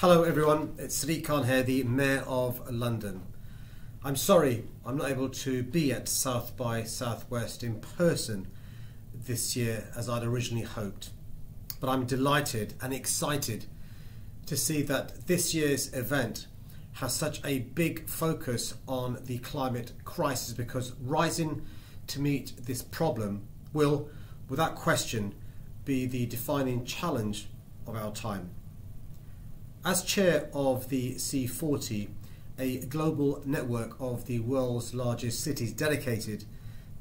Hello everyone, it's Sadiq Khan here, the Mayor of London. I'm sorry I'm not able to be at South by Southwest in person this year as I'd originally hoped. But I'm delighted and excited to see that this year's event has such a big focus on the climate crisis, because rising to meet this problem will, without question, be the defining challenge of our time. As chair of the C40, a global network of the world's largest cities dedicated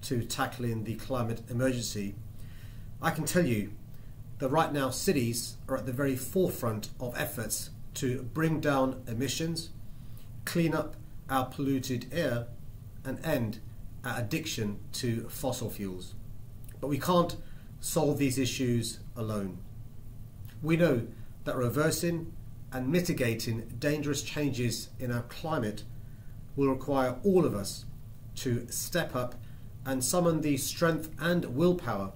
to tackling the climate emergency, I can tell you that right now cities are at the very forefront of efforts to bring down emissions, clean up our polluted air, and end our addiction to fossil fuels. But we can't solve these issues alone. We know that reversing and mitigating dangerous changes in our climate will require all of us to step up and summon the strength and willpower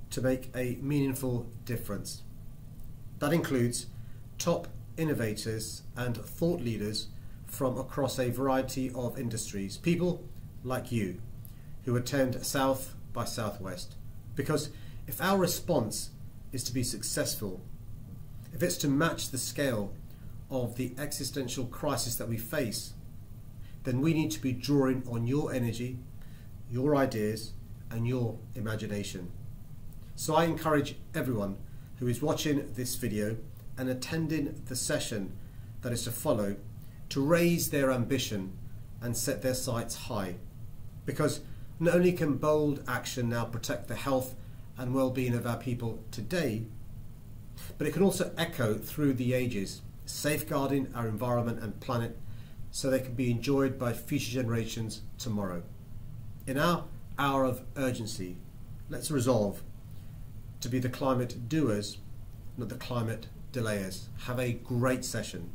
to make a meaningful difference. That includes top innovators and thought leaders from across a variety of industries, people like you who attend South by Southwest. Because if our response is to be successful, if it's to match the scale of the existential crisis that we face, then we need to be drawing on your energy, your ideas, and your imagination. So I encourage everyone who is watching this video and attending the session that is to follow to raise their ambition and set their sights high, because not only can bold action now protect the health and well-being of our people today, but it can also echo through the ages, safeguarding our environment and planet so they can be enjoyed by future generations tomorrow. In our hour of urgency, let's resolve to be the climate doers, not the climate delayers. Have a great session.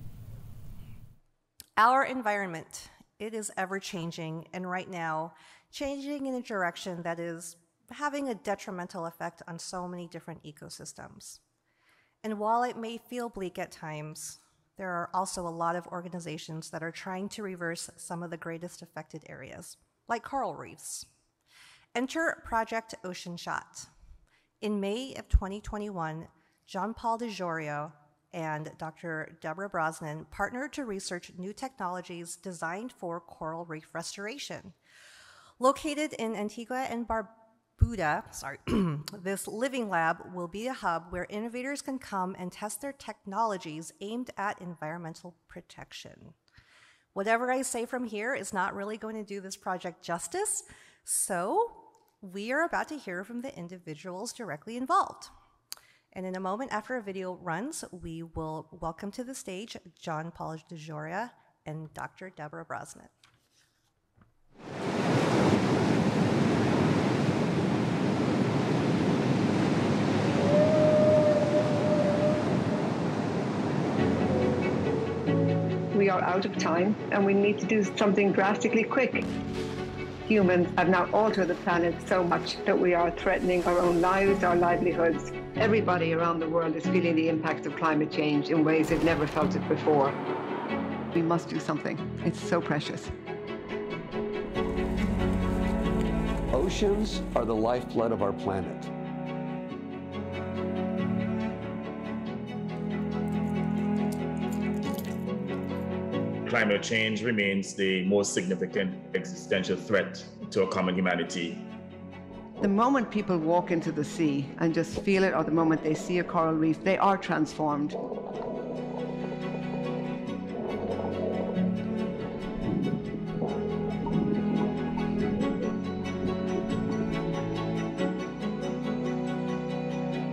Our environment, it is ever changing, and right now, changing in a direction that is having a detrimental effect on so many different ecosystems. And while it may feel bleak at times, there are also a lot of organizations that are trying to reverse some of the greatest affected areas, like coral reefs. Enter Project Ocean Shot. In May of 2021, John Paul DeJoria and Dr. Deborah Brosnan partnered to research new technologies designed for coral reef restoration. Located in Antigua and Barbuda, this living lab will be a hub where innovators can come and test their technologies aimed at environmental protection. Whatever I say from here is not really going to do this project justice, so we are about to hear from the individuals directly involved. And in a moment after a video runs, we will welcome to the stage John Paul DeJoria and Dr. Deborah Brosnan. We are out of time and we need to do something drastically quick. Humans have now altered the planet so much that we are threatening our own lives, our livelihoods. Everybody around the world is feeling the impact of climate change in ways they've never felt it before. We must do something. It's so precious. Oceans are the lifeblood of our planet. Climate change remains the most significant existential threat to our common humanity. The moment people walk into the sea and just feel it, or the moment they see a coral reef, they are transformed.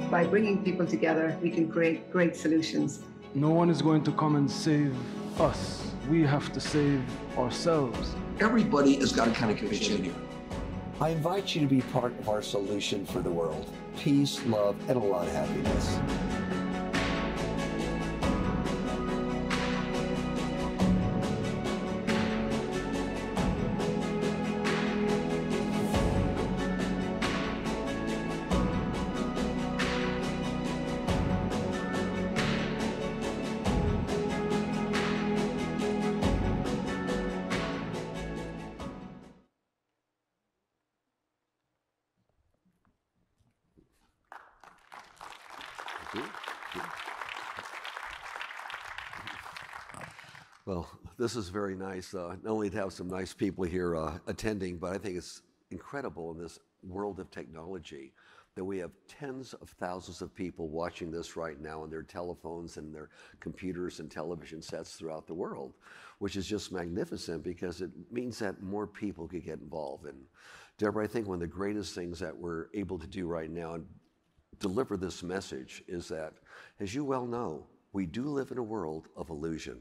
By bringing people together, we can create great solutions. No one is going to come and save us. We have to save ourselves. Everybody has got a kind of conviction here. I invite you to be part of our solution for the world. Peace, love, and a lot of happiness. Well, this is very nice, not only to have some nice people here attending, but I think it's incredible in this world of technology that we have tens of thousands of people watching this right now on their telephones and their computers and television sets throughout the world, which is just magnificent because it means that more people could get involved. And Deborah, I think one of the greatest things that we're able to do right now and deliver this message is that, as you well know, we do live in a world of illusion.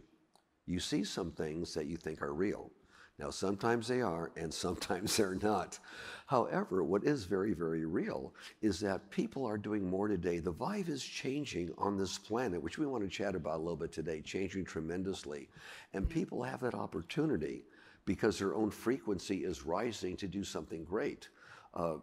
You see some things that you think are real. Now, sometimes they are, and sometimes they're not. However, what is very, very real is that people are doing more today. The vibe is changing on this planet, which we want to chat about a little bit today, changing tremendously. And people have that opportunity because their own frequency is rising to do something great.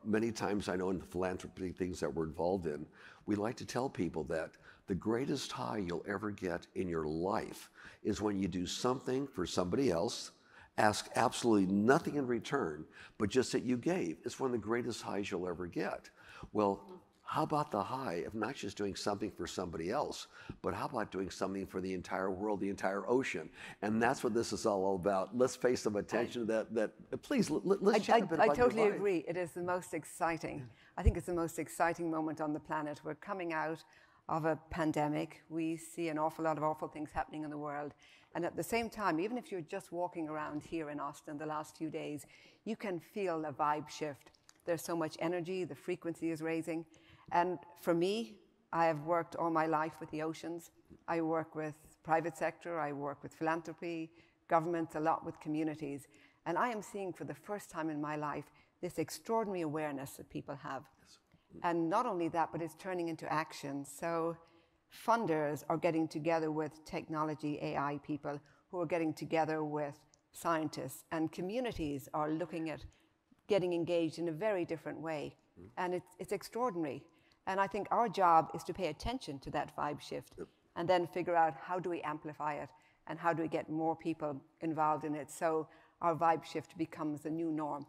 Many times I know in the philanthropy things that we're involved in, we like to tell people that the greatest high you'll ever get in your life is when you do something for somebody else, ask absolutely nothing in return, but just that you gave. It's one of the greatest highs you'll ever get. Well, how about the high of not just doing something for somebody else, but how about doing something for the entire world, the entire ocean? And that's what this is all about. Let's pay some attention to that. Please, let's chat a bit about I totally your vibe. agree. It is the most exciting. I think it's the most exciting moment on the planet. We're coming out of a pandemic. We see an awful lot of awful things happening in the world. And at the same time, even if you're just walking around here in Austin the last few days, you can feel a vibe shift. There's so much energy, the frequency is raising. And for me, I have worked all my life with the oceans. I work with private sector, I work with philanthropy, governments, a lot with communities. And I am seeing for the first time in my life this extraordinary awareness that people have. And not only that, but it's turning into action. So funders are getting together with technology, AI people who are getting together with scientists, and communities are looking at getting engaged in a very different way. And it's extraordinary. And I think our job is to pay attention to that vibe shift and then figure out how do we amplify it and how do we get more people involved in it so our vibe shift becomes the new norm,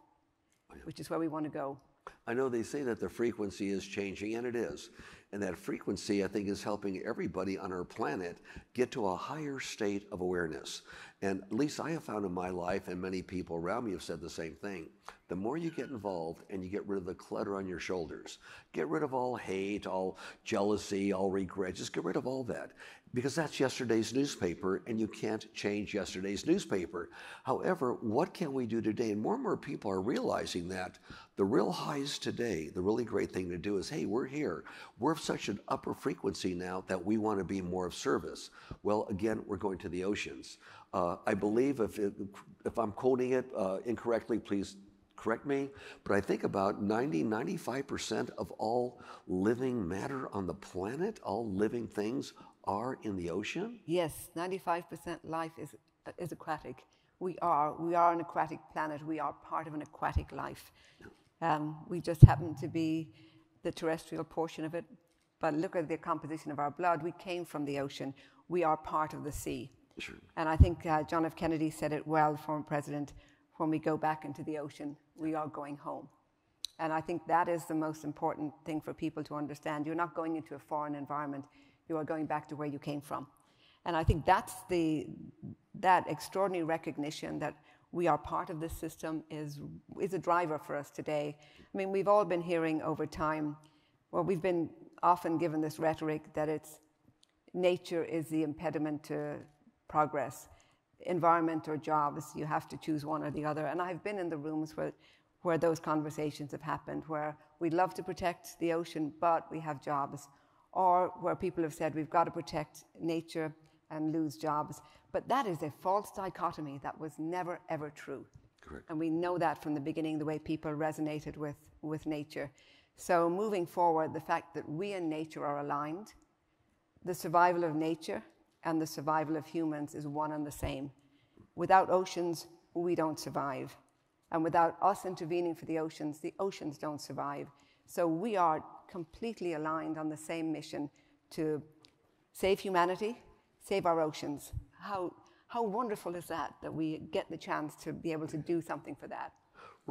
which is where we want to go. I know they say that the frequency is changing, and it is. And that frequency, I think, is helping everybody on our planet get to a higher state of awareness. And at least I have found in my life, and many people around me have said the same thing, the more you get involved and you get rid of the clutter on your shoulders, get rid of all hate, all jealousy, all regret, just get rid of all that. Because that's yesterday's newspaper, and you can't change yesterday's newspaper. However, what can we do today? And more people are realizing that the real highs today, the really great thing to do is, hey, we're here. We're of such an upper frequency now that we want to be more of service. Well, again, we're going to the oceans. I believe if I'm quoting it incorrectly, please correct me, but I think about 95% of all living matter on the planet, all living things are in the ocean? Yes, 95% life is aquatic. We are an aquatic planet. We are part of an aquatic life. We just happen to be the terrestrial portion of it. But look at the composition of our blood. We came from the ocean. We are part of the sea. Sure. And I think John F. Kennedy said it well, former president, when we go back into the ocean, we are going home. And I think that is the most important thing for people to understand. You're not going into a foreign environment. You are going back to where you came from. And I think that's that extraordinary recognition that we are part of this system is a driver for us today. I mean, we've all been hearing over time, well, we've been often given this rhetoric that nature is the impediment to progress. Environment or jobs, you have to choose one or the other. And I've been in the rooms where those conversations have happened, where we'd love to protect the ocean, but we have jobs. Or where people have said we've got to protect nature and lose jobs. But that is a false dichotomy that was never, ever true. Correct. And we know that from the beginning, the way people resonated with nature. So moving forward, the fact that we and nature are aligned, the survival of nature and the survival of humans is one and the same. Without oceans, we don't survive. And without us intervening for the oceans don't survive. So we are completely aligned on the same mission to save humanity, save our oceans. How wonderful is that we get the chance to be able to do something for that?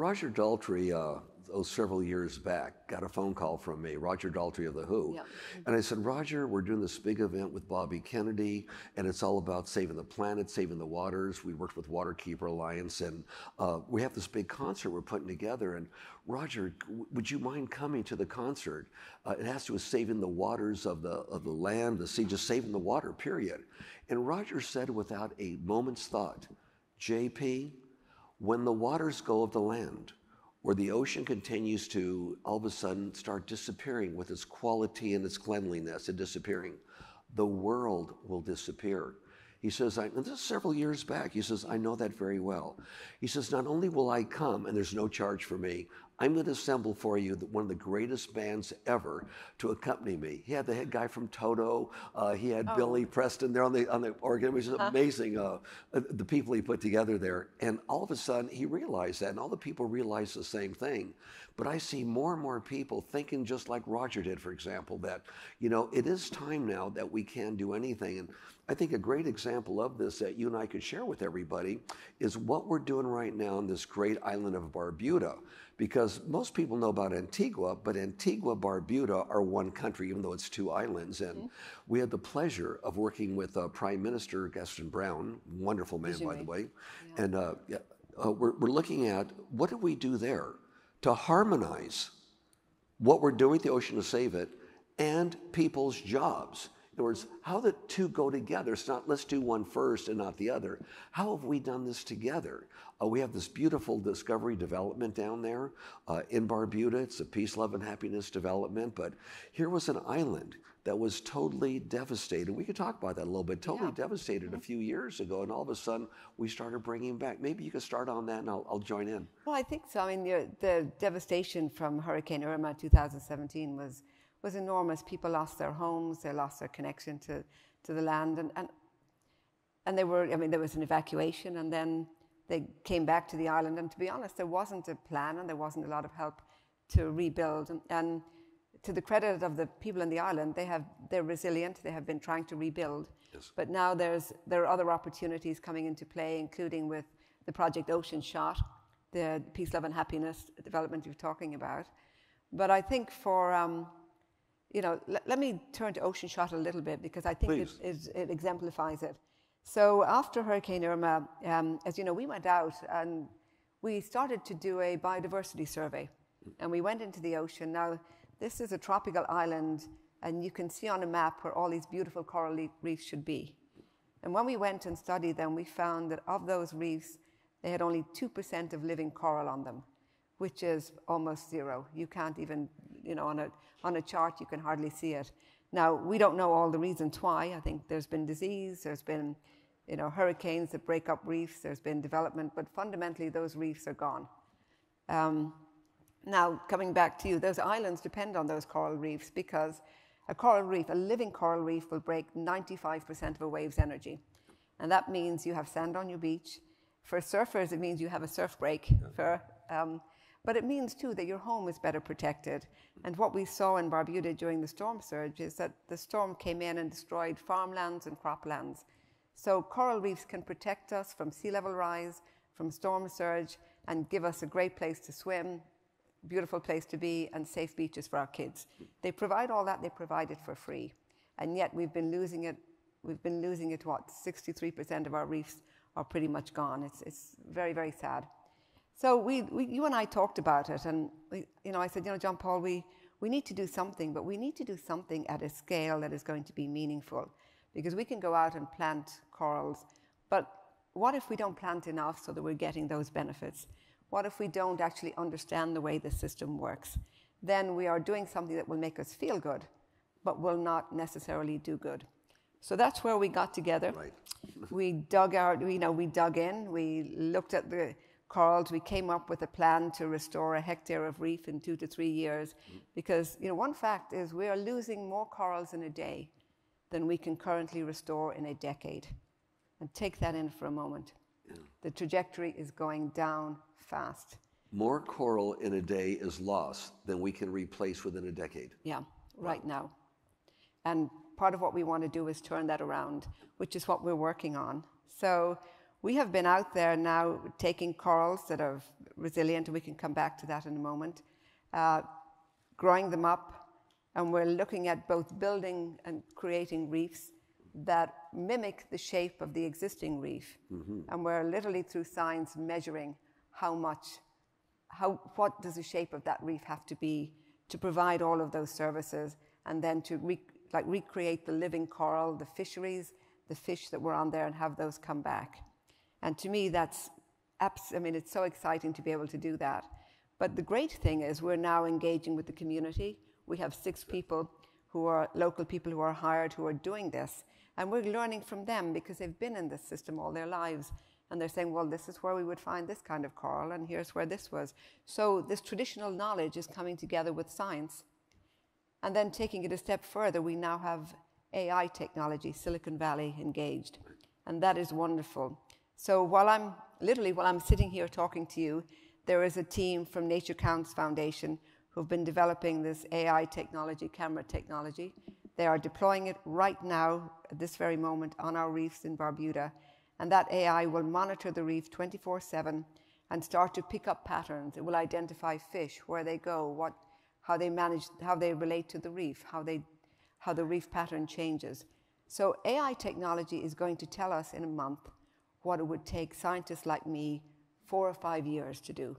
Roger Daltrey, several years back, got a phone call from me, Roger Daltrey of The Who. Yep. And I said, Roger, we're doing this big event with Bobby Kennedy, and it's all about saving the planet, saving the waters. We worked with Waterkeeper Alliance, and we have this big concert we're putting together. And Roger, would you mind coming to the concert? It has to do with saving the waters of the land, the sea, just saving the water, period. And Roger said without a moment's thought, JP, when the waters go of the land, or the ocean continues to all of a sudden start disappearing with its quality and its cleanliness and disappearing, the world will disappear. He says, and this is several years back, he says, I know that very well. He says, not only will I come, and there's no charge for me, I'm going to assemble for you one of the greatest bands ever to accompany me. He had the head guy from Toto. He had Billy Preston there on the organ, which is amazing, the people he put together there. And all of a sudden, he realized that, and all the people realized the same thing. But I see more and more people thinking just like Roger did, for example, that, it is time now that we can do anything. And I think a great example of this that you and I could share with everybody is what we're doing right now on this great island of Barbuda. Because most people know about Antigua, but Antigua, Barbuda are one country, even though it's two islands. And we had the pleasure of working with Prime Minister Gaston Brown, wonderful man, by the way. Yeah. And we're looking at what do we do there to harmonize what we're doing with the ocean to save it and people's jobs. In other words, how the two go together. It's not let's do one first and not the other. How have we done this together? We have this beautiful discovery development down there in Barbuda. It's a peace, love, and happiness development. But here was an island that was totally devastated. We could talk about that a little bit. Totally devastated a few years ago, and all of a sudden we started bringing back. Maybe you could start on that, and I'll join in. Well, I think so. I mean, the devastation from Hurricane Irma 2017 was enormous. People lost their homes, they lost their connection to the land, and they were. I mean, there was an evacuation, and then they came back to the island. And to be honest, there wasn't a plan, and there wasn't a lot of help to rebuild. And to the credit of the people in the island, they're resilient. They have been trying to rebuild. Yes. But now there are other opportunities coming into play, including with the project Ocean Shot, the peace, love, and happiness development you're talking about. But I think for let me turn to Ocean Shot a little bit, because I think it exemplifies it. So after Hurricane Irma, as you know, we went out and we started to do a biodiversity survey. And we went into the ocean. Now, this is a tropical island, and you can see on a map where all these beautiful coral reefs should be. And when we went and studied them, we found that of those reefs, they had only 2% of living coral on them, which is almost zero. You can't even, on a chart, you can hardly see it. Now, we don't know all the reasons why. I think there's been disease, there's been hurricanes that break up reefs, there's been development, but fundamentally those reefs are gone. Now, coming back to you, those islands depend on those coral reefs, because a coral reef, a living coral reef, will break 95% of a wave's energy. And that means you have sand on your beach. For surfers, it means you have a surf break. But it means, too, that your home is better protected. And what we saw in Barbuda during the storm surge is that the storm came in and destroyed farmlands and croplands. So coral reefs can protect us from sea level rise, from storm surge, and give us a great place to swim, beautiful place to be, and safe beaches for our kids. They provide all that. They provide it for free. And yet we've been losing it. We've been losing it, 63% of our reefs are pretty much gone. It's very, very sad. So you and I talked about it, and I said, John Paul, we need to do something, but we need to do something at a scale that is going to be meaningful, because we can go out and plant corals, but what if we don't plant enough so that we're getting those benefits? What if we don't actually understand the way the system works? Then we are doing something that will make us feel good, but will not necessarily do good. So that's where we got together. Right. We dug in, we looked at the corals. We came up with a plan to restore a hectare of reef in 2 to 3 years, because one fact is we are losing more corals in a day than we can currently restore in a decade. And take that in for a moment. Yeah. The trajectory is going down fast. More coral in a day is lost than we can replace within a decade. Yeah, right now. And part of what we want to do is turn that around, which is what we're working on. So we have been out there now taking corals that are resilient, and we can come back to that in a moment, growing them up, and we're looking at both building and creating reefs that mimic the shape of the existing reef. And we're literally through science measuring what does the shape of that reef have to be to provide all of those services, and then to recreate the living coral, the fisheries, the fish that were on there, and have those come back. And to me, it's so exciting to be able to do that. But the great thing is we're now engaging with the community. We have 6 people who are local people who are hired who are doing this. And we're learning from them because they've been in this system all their lives. And they're saying, well, this is where we would find this kind of coral, and here's where this was. So this traditional knowledge is coming together with science. And then taking it a step further, we now have AI technology, Silicon Valley engaged. And that is wonderful. So while I'm sitting here talking to you, there is a team from Nature Counts Foundation who've been developing this AI technology, camera technology. They are deploying it right now, at this very moment, on our reefs in Barbuda. And that AI will monitor the reef 24/7 and start to pick up patterns. It will identify fish, where they go, how they relate to the reef, how the reef pattern changes. So AI technology is going to tell us in a month what it would take scientists like me 4 or 5 years to do.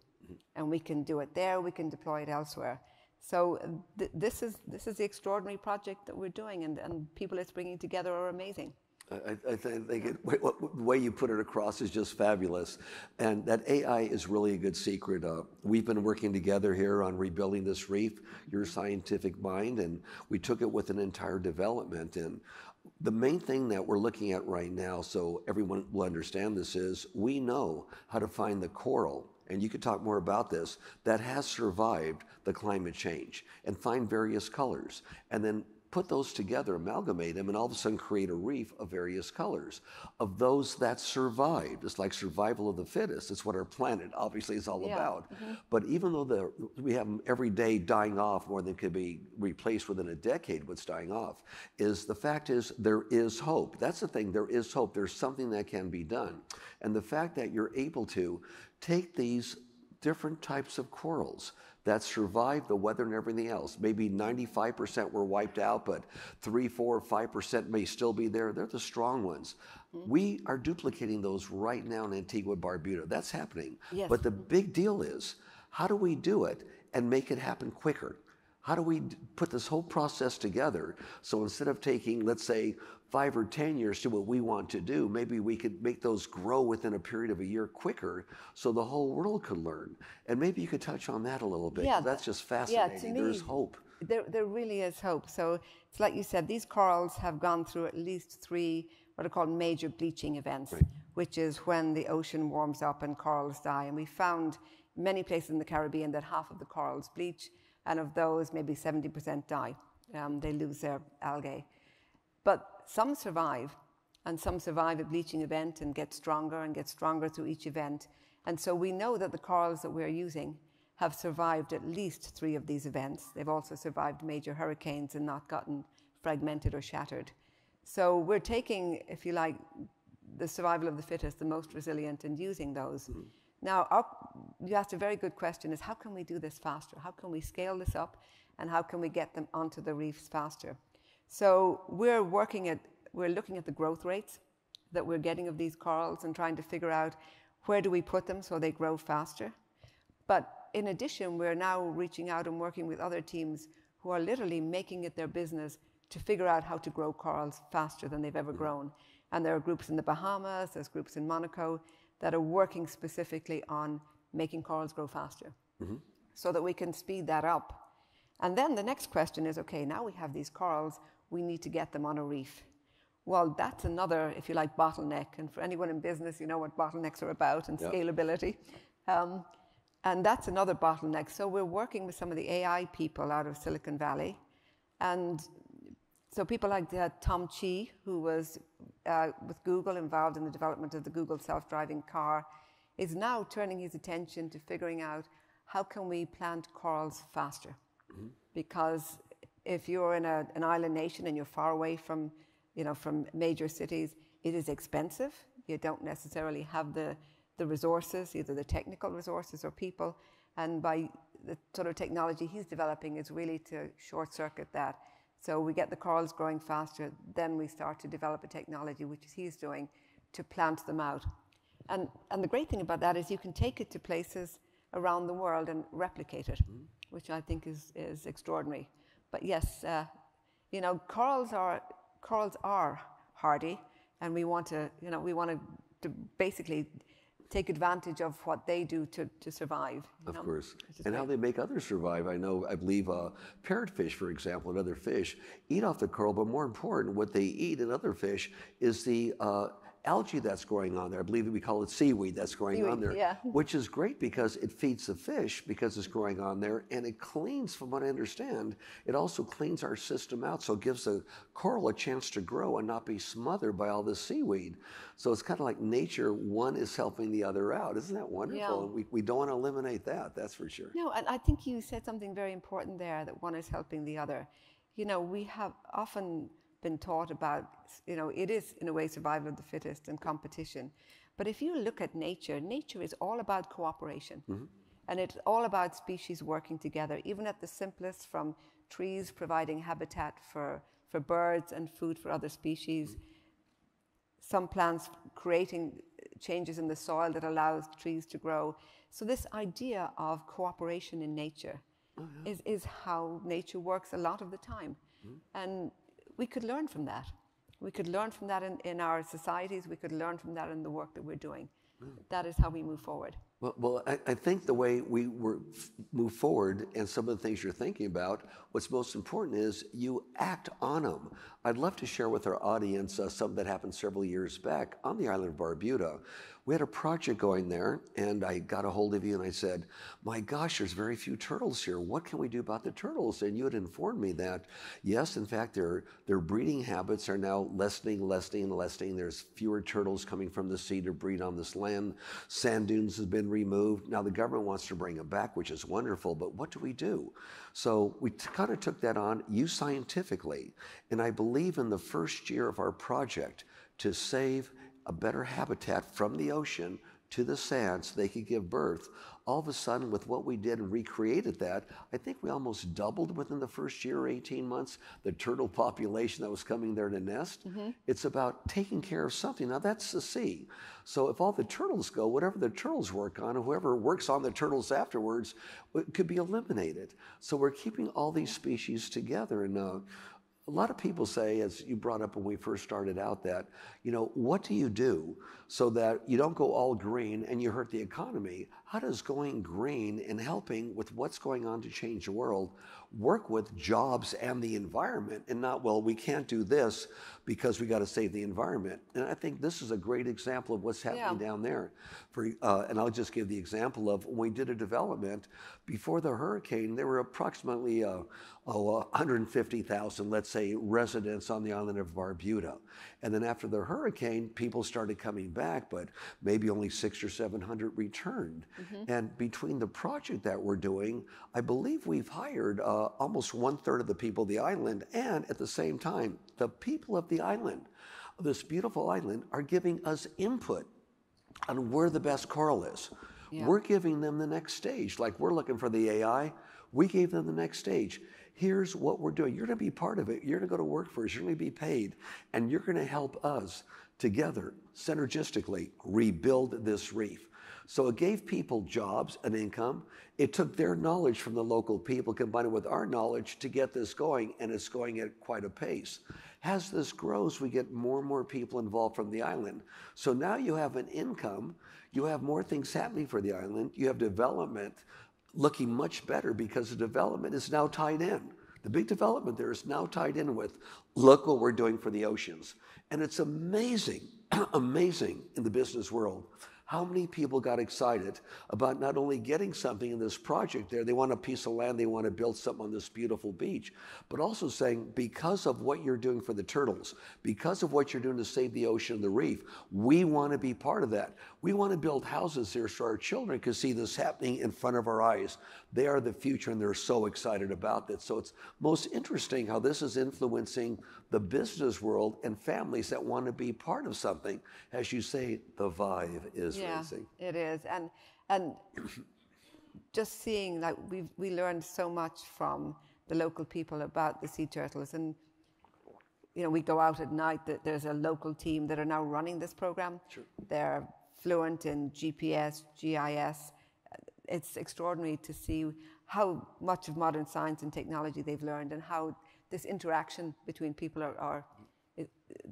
And we can do it there, we can deploy it elsewhere. So this is the extraordinary project that we're doing, and people it's bringing together are amazing. I think the way you put it across is just fabulous. And that AI is really a good secret. We've been working together here on rebuilding this reef, your scientific mind, and we took it with an entire development. And the main thing that we're looking at right now, so everyone will understand this, is we know how to find the coral, and you could talk more about this, that has survived the climate change, and find various colors, and then put those together, amalgamate them, and all of a sudden create a reef of various colors. Of those that survived, it's like survival of the fittest. It's what our planet obviously is all about. But even though we have them every day dying off more than could be replaced within a decade, what's dying off, the fact is there is hope. That's the thing, there is hope. There's something that can be done. And the fact that you're able to take these different types of corals that survived the weather and everything else. Maybe 95% were wiped out, but 3, 4, 5% may still be there. They're the strong ones. We are duplicating those right now in Antigua, Barbuda. That's happening. Yes. But the big deal is, how do we do it and make it happen quicker? How do we put this whole process together so instead of taking, let's say, 5 or 10 years to do what we want to do, maybe we could make those grow within a period of a year quicker so the whole world could learn. And maybe you could touch on that a little bit. Yeah, that's just fascinating. Yeah, to me, there's hope. There really is hope. So it's like you said, these corals have gone through at least 3 what are called major bleaching events, which is when the ocean warms up and corals die. And we found many places in the Caribbean that half of the corals bleach, and of those, maybe 70% die. They lose their algae. But some survive, and some survive a bleaching event and get stronger through each event. And so we know that the corals that we're using have survived at least 3 of these events. They've also survived major hurricanes and not gotten fragmented or shattered. So we're taking, if you like, the survival of the fittest, the most resilient, and using those. Now, you asked a very good question, is how can we do this faster? How can we scale this up, and how can we get them onto the reefs faster? So we're looking at the growth rates that we're getting of these corals and trying to figure out where do we put them so they grow faster. But in addition, we're now reaching out and working with other teams who are literally making it their business to figure out how to grow corals faster than they've ever grown. And there are groups in the Bahamas, there's groups in Monaco that are working specifically on making corals grow faster so that we can speed that up. And then the next question is, okay, now we have these corals, we need to get them on a reef. Well, that's another, if you like, bottleneck. And for anyone in business, you know what bottlenecks are about, and scalability. And that's another bottleneck. So we're working with some of the AI people out of Silicon Valley. And so people like Tom Chi, who was with Google, involved in the development of the Google self-driving car, is now turning his attention to figuring out how can we plant corals faster. Because if you're in an island nation and you're far away from major cities, it is expensive You don't necessarily have the resources, either the technical resources or people. And by the sort of technology he's developing is really to short circuit that. So we get the corals growing faster, then we start to develop a technology, which he's doing, to plant them out. And the great thing about that is you can take it to places around the world and replicate it, which I think is extraordinary. But yes, you know, corals are hardy, and we want to basically take advantage of what they do to survive. Of course. And how they make others survive. I believe parrotfish, for example, and other fish eat off the coral, but more important, what they eat in other fish is the algae that's growing on there. I believe we call it seaweed that's growing on there, yeah. Which is great because it feeds the fish because it's growing on there, and it cleans, from what I understand, it also cleans our system out, so it gives the coral a chance to grow and not be smothered by all this seaweed. So it's kind of like nature, one is helping the other out. Isn't that wonderful? Yeah. We don't want to eliminate that, that's for sure. No, and I think you said something very important there, that one is helping the other. You know, we have often been taught about, you know, it is in a way survival of the fittest and competition. But if you look at nature, nature is all about cooperation. And it's all about species working together, even at the simplest, from trees providing habitat for birds and food for other species, some plants creating changes in the soil that allows trees to grow. So this idea of cooperation in nature is how nature works a lot of the time. And we could learn from that. We could learn from that in our societies. We could learn from that in the work that we're doing. That is how we move forward. Well, I think the way we move forward, and some of the things you're thinking about, what's most important is you act on them. I'd love to share with our audience something that happened several years back on the island of Barbuda. We had a project going there, and I got a hold of you and I said, my gosh, there's very few turtles here. What can we do about the turtles? And you had informed me that, yes, in fact, their breeding habits are now lessening. There's fewer turtles coming from the sea to breed on this land. Sand dunes have been removed. Now the government wants to bring them back, which is wonderful, but what do we do? So we kind of took that on, you scientifically, and I believe in the first year of our project to save a better habitat from the ocean to the sand so they could give birth. All of a sudden, with what we did and recreated that, I think we almost doubled within the first year or 18 months the turtle population that was coming there to nest. It's about taking care of something. Now that's the sea. So if all the turtles go, whatever the turtles work on, and whoever works on the turtles afterwards, it could be eliminated. So we're keeping all these species together. And a lot of people say, as you brought up when we first started out, that, you know, what do you do so that you don't go all green and you hurt the economy? How does going green and helping with what's going on to change the world work with jobs and the environment, and not, well, we can't do this because we got to save the environment? And I think this is a great example of what's happening down there. And I'll just give the example of when we did a development before the hurricane, there were approximately 150,000, let's say, residents on the island of Barbuda. And then after the hurricane, people started coming back, but maybe only 600 or 700 returned. And between the project that we're doing, I believe we've hired almost 1/3 of the people of the island, and at the same time, the people of the island, this beautiful island, are giving us input on where the best coral is. We're giving them the next stage. Like we're looking for the AI, we gave them the next stage. Here's what we're doing. You're going to be part of it. You're going to go to work for us. You're going to be paid. And you're going to help us together, synergistically, rebuild this reef. So it gave people jobs and income. It took their knowledge from the local people, combined it with our knowledge, to get this going, and it's going at quite a pace. As this grows, we get more and more people involved from the island. So now you have an income. You have more things happening for the island. You have development looking much better because the development is now tied in. The big development there is now tied in with, look what we're doing for the oceans. And it's amazing, amazing in the business world How many people got excited about not only getting something in this project there, they want a piece of land, they want to build something on this beautiful beach, but also saying, because of what you're doing for the turtles, because of what you're doing to save the ocean and the reef, we want to be part of that. We want to build houses here so our children can see this happening in front of our eyes. They are the future, and they're so excited about that. So it's most interesting how this is influencing the business world and families that want to be part of something. As you say, the vibe is raising. It is. And just seeing, like, we learned so much from the local people about the sea turtles. And, you know, we go out at night, there's a local team that are now running this program. Sure. They're fluent in GPS, GIS. It's extraordinary to see how much of modern science and technology they've learned, and how this interaction between people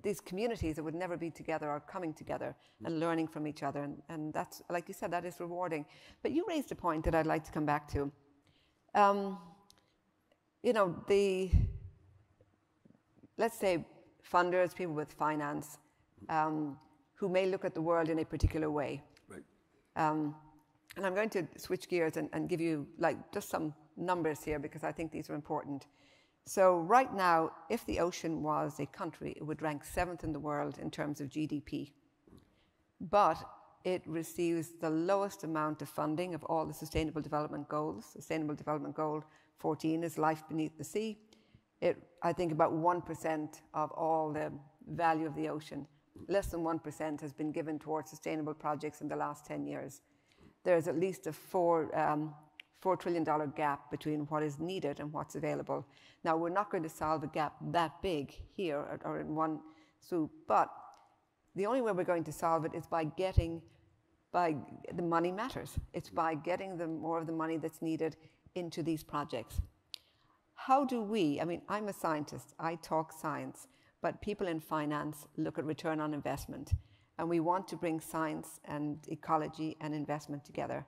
these communities that would never be together are coming together and learning from each other. And that's, like you said, that is rewarding. But you raised a point that I'd like to come back to. You know, let's say funders, people with finance, who may look at the world in a particular way. Right. And I'm going to switch gears and give you, like, just some numbers here, because I think these are important. So right now, if the ocean was a country, it would rank 7th in the world in terms of GDP. But it receives the lowest amount of funding of all the Sustainable Development Goals. Sustainable Development Goal 14 is life beneath the sea. I think about 1% of all the value of the ocean, less than 1%, has been given towards sustainable projects in the last 10 years. There's at least a $4 trillion gap between what is needed and what's available. Now, we're not going to solve a gap that big here or in one swoop, but the only way we're going to solve it is by the money matters. It's by getting more of the money that's needed into these projects. How do we, I mean, I'm a scientist, I talk science, but people in finance look at return on investment, and we want to bring science and ecology and investment together.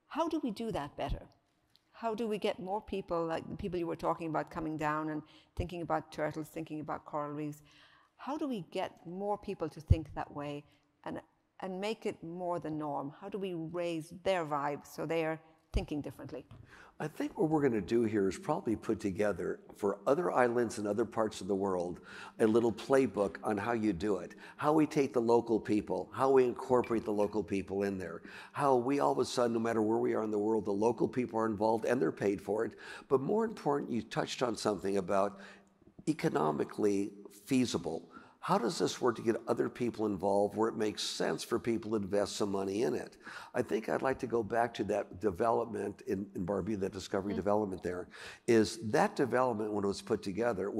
How do we do that better? How do we get more people, like the people you were talking about, coming down and thinking about turtles, thinking about coral reefs? How do we get more people to think that way and make it more the norm? How do we raise their vibe so they are thinking differently? I think what we're going to do here is probably put together for other islands and other parts of the world a little playbook on how you do it, how we take the local people, how we incorporate the local people in there, how we all of a sudden, no matter where we are in the world, the local people are involved and they're paid for it. But more important, you touched on something about economically feasible. How does this work to get other people involved where it makes sense for people to invest some money in it? I think I'd like to go back to that development in Barbie, that discovery development there, is that development, when it was put together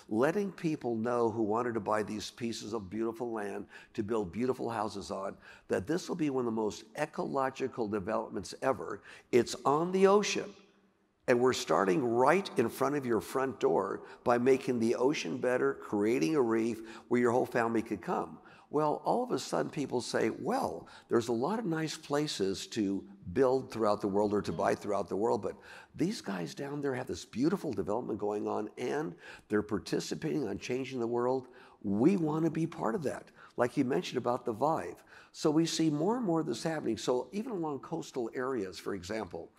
letting people know who wanted to buy these pieces of beautiful land to build beautiful houses on, that this will be one of the most ecological developments ever. It's on the ocean. And we're starting right in front of your front door by making the ocean better, creating a reef where your whole family could come. Well, all of a sudden people say, well, there's a lot of nice places to build throughout the world or to buy throughout the world, but these guys down there have this beautiful development going on and they're participating on changing the world. We want to be part of that. Like you mentioned about the Vive. So we see more and more of this happening. So even along coastal areas, for example,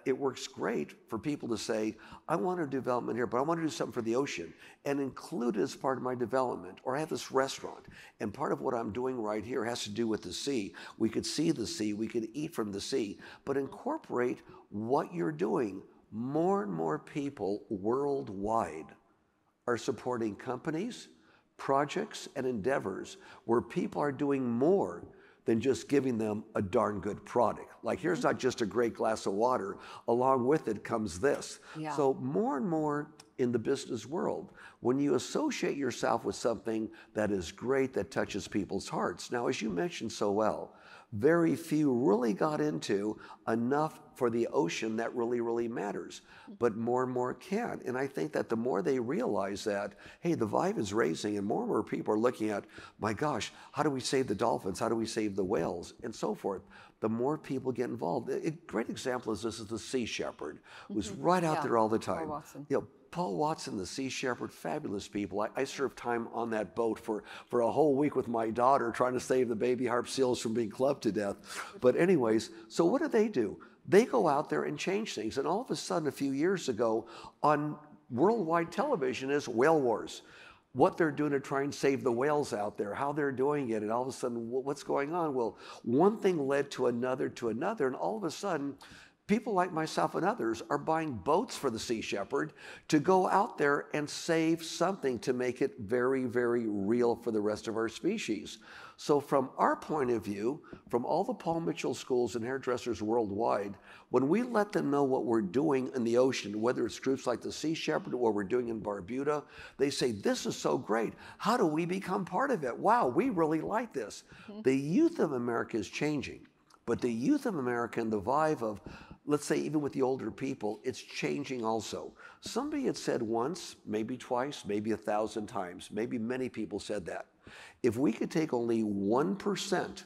it works great for people to say, I want a development here, but I want to do something for the ocean and include it as part of my development. Or I have this restaurant, and part of what I'm doing right here has to do with the sea. We could see the sea, we could eat from the sea, but incorporate what you're doing. More and more people worldwide are supporting companies, projects, and endeavors where people are doing more than just giving them a darn good product. Like, here's not just a great glass of water, along with it comes this. Yeah. So more and more in the business world, when you associate yourself with something that is great, that touches people's hearts. Now, as you mentioned so well, very few really got into enough for the ocean that really, really matters. But more and more can. And I think that the more they realize that, hey, the Vive is raising and more people are looking at, my gosh, how do we save the dolphins? How do we save the whales? And so forth. The more people get involved. A great example is this is the Sea Shepherd, who's right out there all the time. You know, Paul Watson, the Sea Shepherd, fabulous people. I served time on that boat for a whole week with my daughter trying to save the baby harp seals from being clubbed to death. But anyways, so what do? They go out there and change things. And all of a sudden, a few years ago, on worldwide television is whale wars. What they're doing to try and save the whales out there, how they're doing it, and all of a sudden, what's going on? Well, one thing led to another, and all of a sudden, people like myself and others are buying boats for the Sea Shepherd to go out there and save something to make it very, very real for the rest of our species. So from our point of view, from all the Paul Mitchell schools and hairdressers worldwide, when we let them know what we're doing in the ocean, whether it's groups like the Sea Shepherd or what we're doing in Barbuda, they say, this is so great. How do we become part of it? Wow, we really like this. The youth of America is changing, but the youth of America and the vibe of, let's say even with the older people, it's changing also. Somebody had said once, maybe twice, maybe 1,000 times, maybe many people said that. If we could take only 1%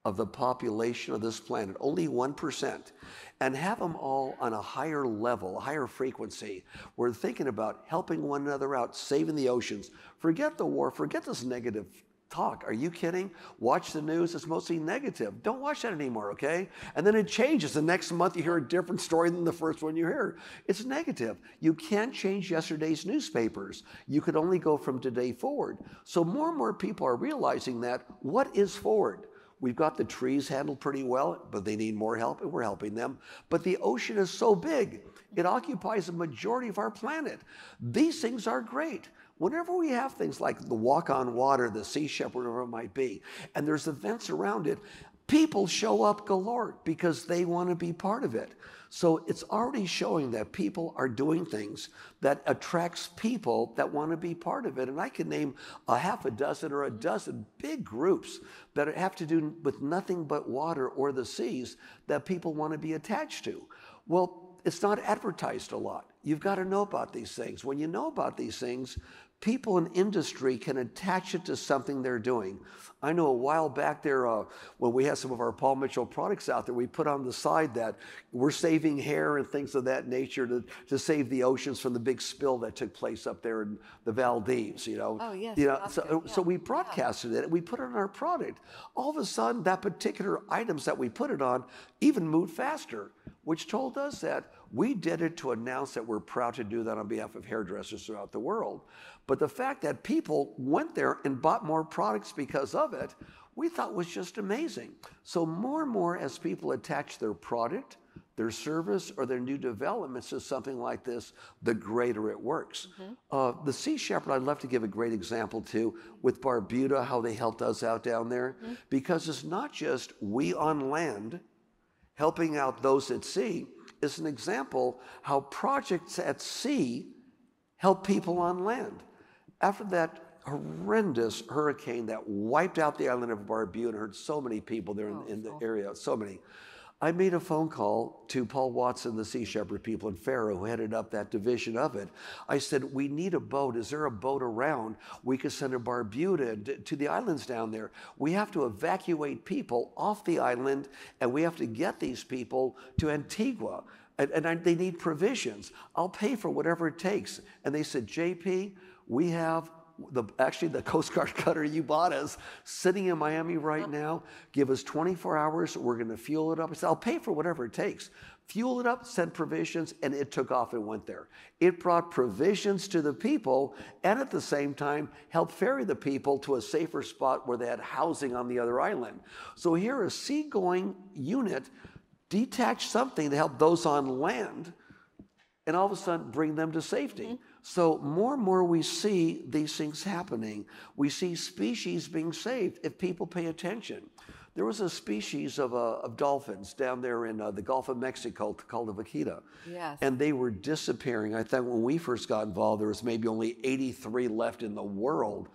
of the population of this planet, only 1%, and have them all on a higher level, a higher frequency, we're thinking about helping one another out, saving the oceans. Forget the war, forget this negative talk. Are you kidding? Watch the news. It's mostly negative. Don't watch that anymore, okay? And then it changes. The next month you hear a different story than the first one you hear. It's negative. You can't change yesterday's newspapers. You could only go from today forward. So more and more people are realizing that what is forward? We've got the trees handled pretty well, but they need more help, and we're helping them. But the ocean is so big. It occupies a majority of our planet. These things are great. Whenever we have things like the Walk on Water, the Sea Shepherd, whatever it might be, and there's events around it, people show up galore because they want to be part of it. So it's already showing that people are doing things that attracts people that want to be part of it. And I can name a half a dozen or a dozen big groups that have to do with nothing but water or the seas that people want to be attached to. Well, it's not advertised a lot. You've got to know about these things. When you know about these things, people in industry can attach it to something they're doing. I know a while back there, when we had some of our Paul Mitchell products out there, we put on the side that we're saving hair and things of that nature to save the oceans from the big spill that took place up there in the Maldives, you know. Oh, yes. You know, so we broadcasted it, and we put it on our product. All of a sudden, that particular items that we put it on even moved faster, which told us that we did it to announce that we're proud to do that on behalf of hairdressers throughout the world. But the fact that people went there and bought more products because of it, we thought was just amazing. So more and more as people attach their product, their service, or their new developments to something like this, the greater it works. The Sea Shepherd, I'd love to give a great example too, with Barbuda, how they helped us out down there, because it's not just we on land helping out those at sea. It's an example how projects at sea help people on land. After that horrendous hurricane that wiped out the island of Barbuda and hurt so many people there in the area, so many, I made a phone call to Paul Watson, the Sea Shepherd people in Faro, who headed up that division of it. I said, we need a boat. Is there a boat around? We could send a Barbuda to the islands down there. We have to evacuate people off the island, and we have to get these people to Antigua. And they need provisions. I'll pay for whatever it takes. And they said, JP, we have actually the Coast Guard cutter you bought us sitting in Miami right now. Give us 24 hours. We're going to fuel it up. I said, I'll pay for whatever it takes. Fuel it up, send provisions, and it took off and went there. It brought provisions to the people, and at the same time, helped ferry the people to a safer spot where they had housing on the other island. So here, a seagoing unit detached something to help those on land, and all of a sudden bring them to safety. So more and more we see these things happening. We see species being saved if people pay attention. There was a species of dolphins down there in the Gulf of Mexico called the vaquita. Yes. And they were disappearing. I think when we first got involved, there was maybe only 83 left in the world.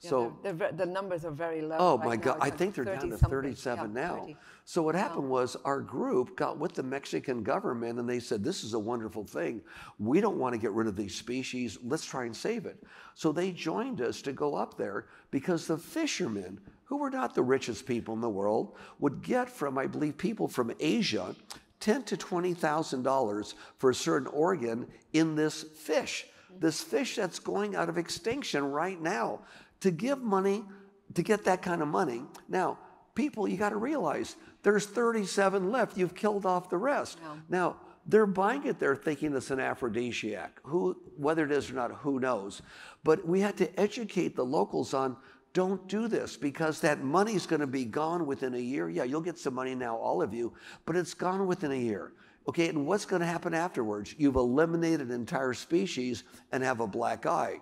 Yeah, so the numbers are very low. Oh right my God, now. I think they're down to 37 now. 30. So what happened was our group got with the Mexican government and they said, this is a wonderful thing. We don't want to get rid of these species. Let's try and save it. So they joined us to go up there because the fishermen, who were not the richest people in the world, would get from, I believe, people from Asia $10,000 to $20,000 for a certain organ in this fish that's going out of extinction right now. To give money, to get that kind of money. Now, people, you got to realize there's 37 left. You've killed off the rest. Yeah. Now, they're buying it. They're thinking it's an aphrodisiac. Whether it is or not, who knows? But we had to educate the locals on, don't do this, because that money's going to be gone within a year. Yeah, you'll get some money now, all of you, but it's gone within a year. Okay, and what's going to happen afterwards? You've eliminated an entire species and have a black eye.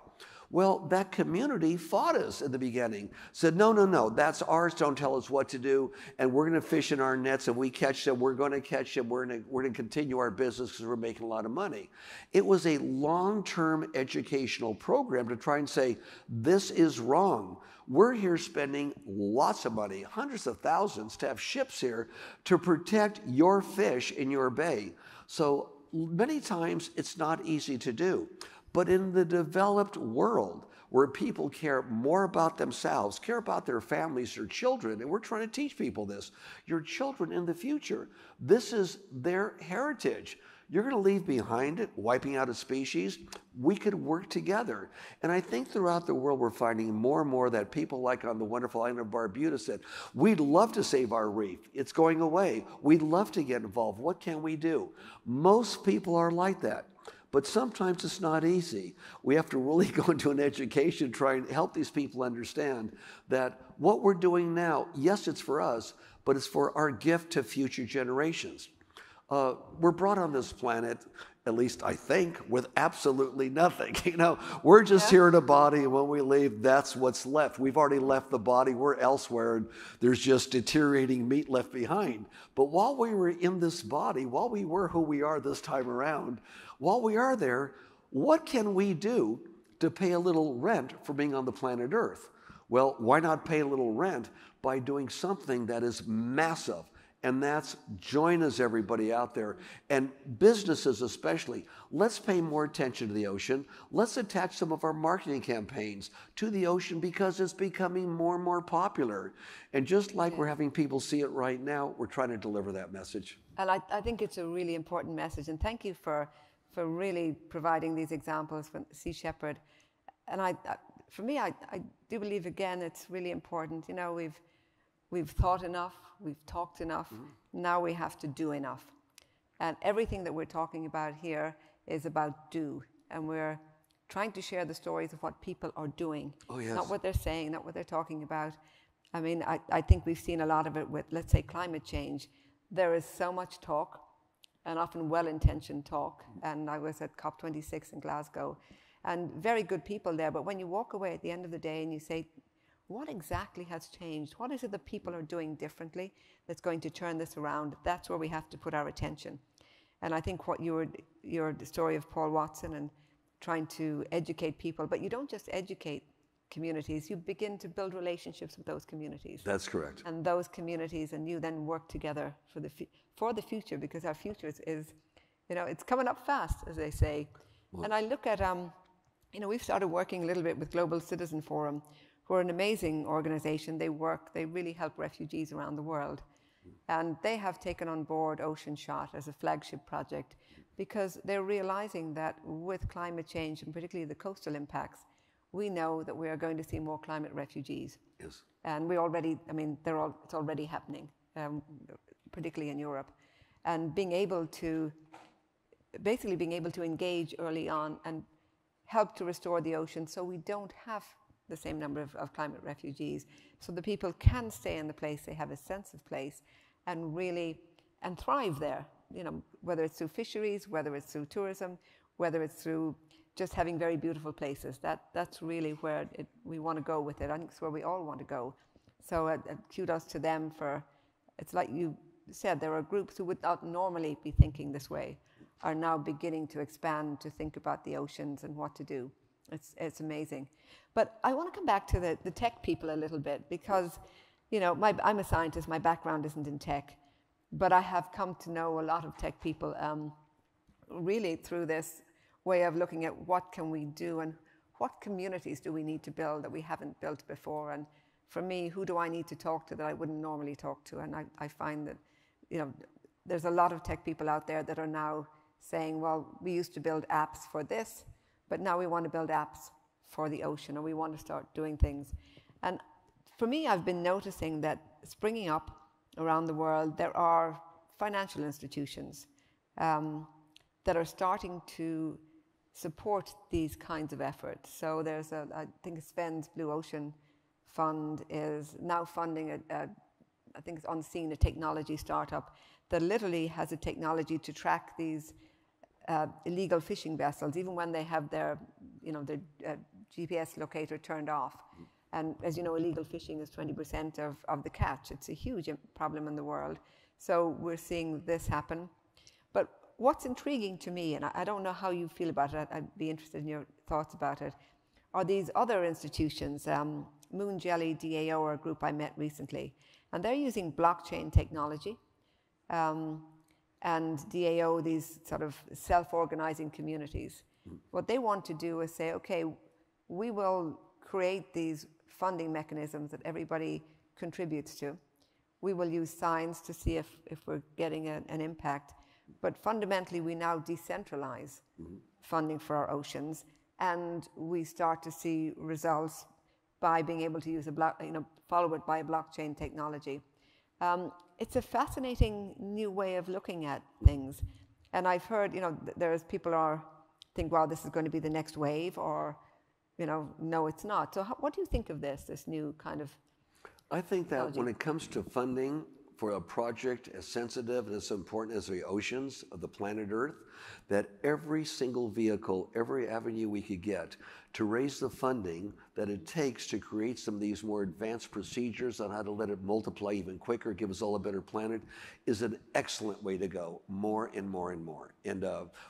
Well, that community fought us in the beginning, said, no, that's ours, don't tell us what to do, and we're going to fish in our nets, and we catch them, we're going to catch them, we're going to continue our business because we're making a lot of money. It was a long-term educational program to try and say, this is wrong. We're here spending lots of money, hundreds of thousands, to have ships here to protect your fish in your bay. So many times it's not easy to do. But in the developed world, where people care more about themselves, care about their families, their children, and we're trying to teach people this, your children in the future, this is their heritage. You're going to leave behind it, wiping out a species. We could work together. And I think throughout the world, we're finding more and more that people like on the wonderful island of Barbuda said, we'd love to save our reef. It's going away. We'd love to get involved. What can we do? Most people are like that. But sometimes it's not easy. We have to really go into an education, try and help these people understand that what we're doing now, yes, it's for us, but it's for our gift to future generations. We're brought on this planet, at least I think, with absolutely nothing. We're just here in a body, and when we leave, that's what's left. We've already left the body, we're elsewhere, and there's just deteriorating meat left behind. But while we were in this body, while we were who we are this time around, while we are there, what can we do to pay a little rent for being on the planet Earth? Well, why not pay a little rent by doing something that is massive? And that's join us, everybody out there, and businesses especially. Let's pay more attention to the ocean. Let's attach some of our marketing campaigns to the ocean because it's becoming more and more popular. And just like we're having people see it right now, we're trying to deliver that message. And I think it's a really important message. And thank you for really providing these examples from Sea Shepherd. And for me, I do believe, again, it's really important. We've thought enough, we've talked enough, now we have to do enough. And everything that we're talking about here is about do. And we're trying to share the stories of what people are doing, not what they're saying, not what they're talking about. I mean, I think we've seen a lot of it with, let's say, climate change. There is so much talk, and often well-intentioned talk. And I was at COP26 in Glasgow, and very good people there. But when you walk away at the end of the day and you say, what exactly has changed? What is it that people are doing differently that's going to turn this around? That's where we have to put our attention. And I think what your story of Paul Watson and trying to educate people, but you don't just educate communities, you begin to build relationships with those communities. That's correct. And those communities and you then work together for the future, because our future is it's coming up fast, as they say. Well, and I look at, we've started working a little bit with Global Citizen Forum, who are an amazing organization. They really help refugees around the world. And they have taken on board Ocean Shot as a flagship project because they're realizing that with climate change, and particularly the coastal impacts, we know that we are going to see more climate refugees. Yes. And it's already happening, particularly in Europe. And being able to engage early on and help to restore the ocean so we don't have the same number of climate refugees, so the people can stay in the place, they have a sense of place, and thrive there, whether it's through fisheries, whether it's through tourism, whether it's through just having very beautiful places. That's really where we want to go with it. I think it's where we all want to go. So kudos to them for, it's like you said, there are groups who would not normally be thinking this way, are now beginning to expand to think about the oceans and what to do. It's amazing. But I want to come back to the tech people a little bit because, I'm a scientist, my background isn't in tech, but I have come to know a lot of tech people really through this way of looking at what can we do and what communities do we need to build that we haven't built before. And for me, who do I need to talk to that I wouldn't normally talk to? And I find that, there's a lot of tech people out there that are now saying, well, we used to build apps for this, but now we want to build apps for the ocean, or we want to start doing things. And for me, I've been noticing that springing up around the world, there are financial institutions that are starting to support these kinds of efforts. So there's I think Sven's Blue Ocean Fund is now funding I think it's Unseen, a technology startup that literally has a technology to track these illegal fishing vessels, even when they have their GPS locator turned off. And as you know, illegal fishing is 20% of the catch. It's a huge problem in the world. So we're seeing this happen. But what's intriguing to me, and I don't know how you feel about it, I'd be interested in your thoughts about it, are these other institutions. Moon Jelly DAO are a group I met recently, and they're using blockchain technology. And DAO, these sort of self-organizing communities. What they want to do is say, okay, we will create these funding mechanisms that everybody contributes to. We will use science to see if we're getting an impact. But fundamentally, we now decentralize funding for our oceans, and we start to see results by being able to use follow it by a blockchain technology. It's a fascinating new way of looking at things. And I've heard, there's people think, wow, this is going to be the next wave, or, no, it's not. So what do you think of this new kind of I think that technology? when it comes to funding for a project as sensitive and as important as the oceans of the planet Earth, that every single vehicle, every avenue we could get to raise the funding that it takes to create some of these more advanced procedures on how to let it multiply even quicker, give us all a better planet, is an excellent way to go, more and more and more. And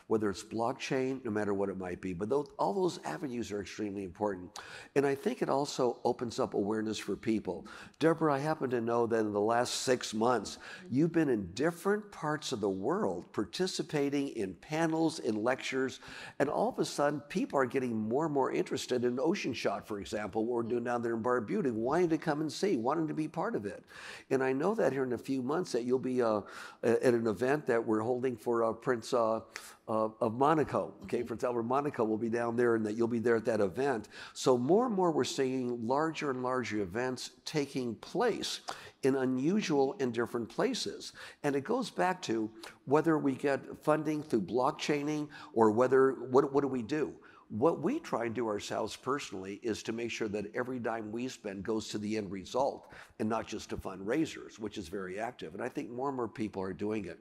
whether it's blockchain, no matter what it might be, but all those avenues are extremely important. And I think it also opens up awareness for people. Deborah, I happen to know that in the last 6 months, you've been in different parts of the world participating in panels, in lectures, and all of a sudden people are getting more and more interested in ocean shot, for example, what we're doing down there in Barbuda, wanting to come and see, wanting to be part of it. And I know that here in a few months that you'll be at an event that we're holding for Prince of Monaco. Okay, Prince Albert Monaco will be down there, and that you'll be there at that event. So more and more we're seeing larger and larger events taking place in unusual and different places. And it goes back to whether we get funding through blockchaining or what do we do? What we try and do ourselves personally is to make sure that every dime we spend goes to the end result and not just to fundraisers, which is very active. And I think more and more people are doing it.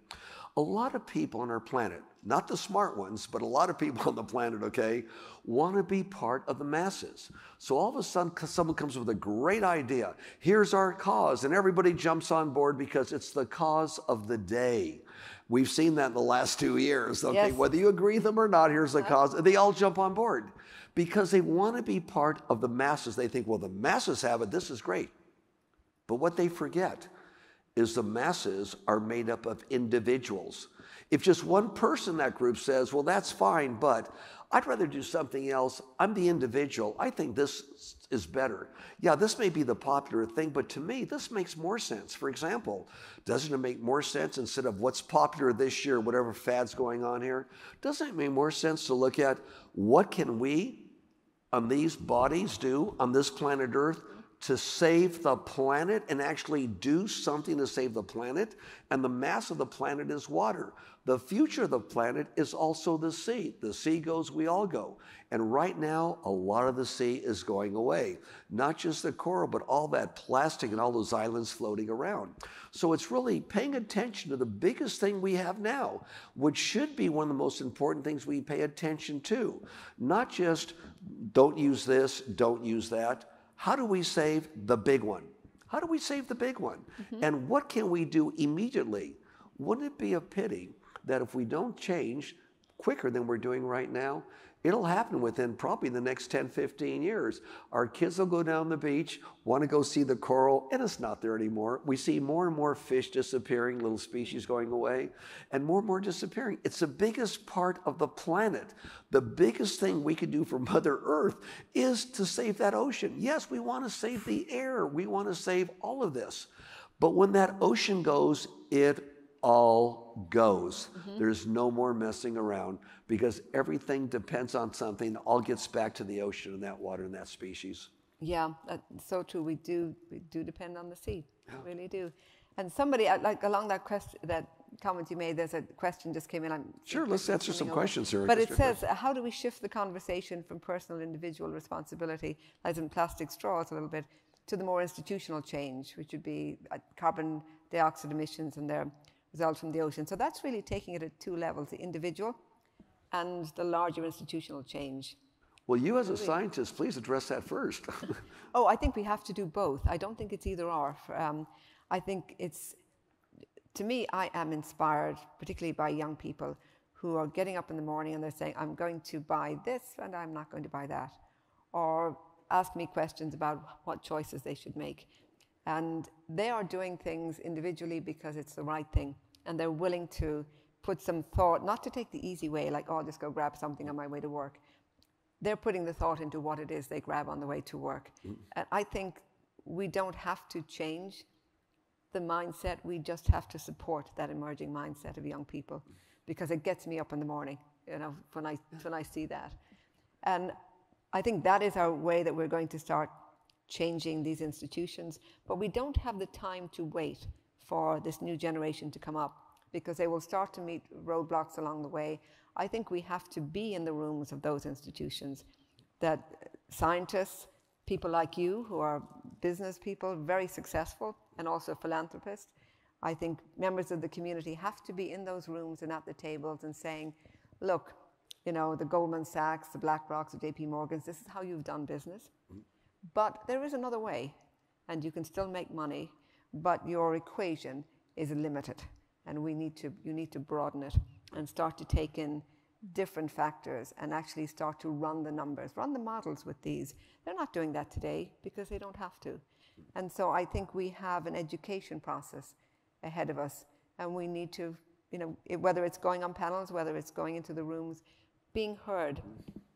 A lot of people on our planet, not the smart ones, but a lot of people on the planet, okay, want to be part of the masses. So all of a sudden, someone comes with a great idea. Here's our cause, and everybody jumps on board because it's the cause of the day. We've seen that in the last 2 years. Okay, yes. Whether you agree with them or not, here's the cause. They all jump on board because they want to be part of the masses. They think, well, the masses have it. This is great. But what they forget is the masses are made up of individuals. If just one person in that group says, well, that's fine, but I'd rather do something else. I'm the individual. I think this is better. Yeah, this may be the popular thing, but to me, this makes more sense. For example, doesn't it make more sense instead of what's popular this year, whatever fad's going on here? Doesn't it make more sense to look at what can we on these bodies do on this planet Earth to save the planet and actually do something to save the planet? And the mass of the planet is water. The future of the planet is also the sea. The sea goes, we all go. And right now, a lot of the sea is going away. Not just the coral, but all that plastic and all those islands floating around. So it's really paying attention to the biggest thing we have now, which should be one of the most important things we pay attention to. Not just don't use this, don't use that. How do we save the big one? How do we save the big one? Mm-hmm. And what can we do immediately? Wouldn't it be a pity that if we don't change quicker than we're doing right now, it'll happen within probably the next 10, 15 years. Our kids will go down the beach, want to go see the coral, and it's not there anymore. We see more and more fish disappearing, little species going away, and more disappearing. It's the biggest part of the planet. The biggest thing we could do for Mother Earth is to save that ocean. Yes, we want to save the air. We want to save all of this. But when that ocean goes, it all goes. There's no more messing around because everything depends on something. All gets back to the ocean and that water and that species. Yeah, that's so true. We do depend on the sea. We really do. And somebody, like along that question, that comment you made, there's a question just came in. Sure, let's answer some questions here. But it says, how do we shift the conversation from personal individual responsibility, as in plastic straws a little bit, to the more institutional change, which would be carbon dioxide emissions and their result from the ocean. So that's really taking it at two levels, the individual and the larger institutional change. Well, you as a scientist, please address that first. Oh, I think we have to do both. I don't think it's either or. I think it's, to me, I am inspired, particularly by young people who are getting up in the morning and they're saying, I'm going to buy this and I'm not going to buy that. Or ask me questions about what choices they should make. And they are doing things individually because it's the right thing. And they're willing to put some thought, not to take the easy way, like, oh, I'll just go grab something on my way to work. They're putting the thought into what it is they grab on the way to work. And I think we don't have to change the mindset, we just have to support that emerging mindset of young people, because it gets me up in the morning, you know, when I see that. And I think that is our way that we're going to start changing these institutions, but we don't have the time to wait for this new generation to come up, because they will start to meet roadblocks along the way. I think we have to be in the rooms of those institutions, that scientists, people like you who are business people, very successful, and also philanthropists. I think members of the community have to be in those rooms and at the tables and saying, look, you know, the Goldman Sachs, the BlackRocks, the JP Morgans, this is how you've done business. But there is another way, and you can still make money, but your equation is limited, and you need to broaden it and start to take in different factors and actually start to run the numbers, run the models with these. They're not doing that today because they don't have to. And so I think we have an education process ahead of us, and we need to, you know, whether it's going on panels, whether it's going into the rooms, being heard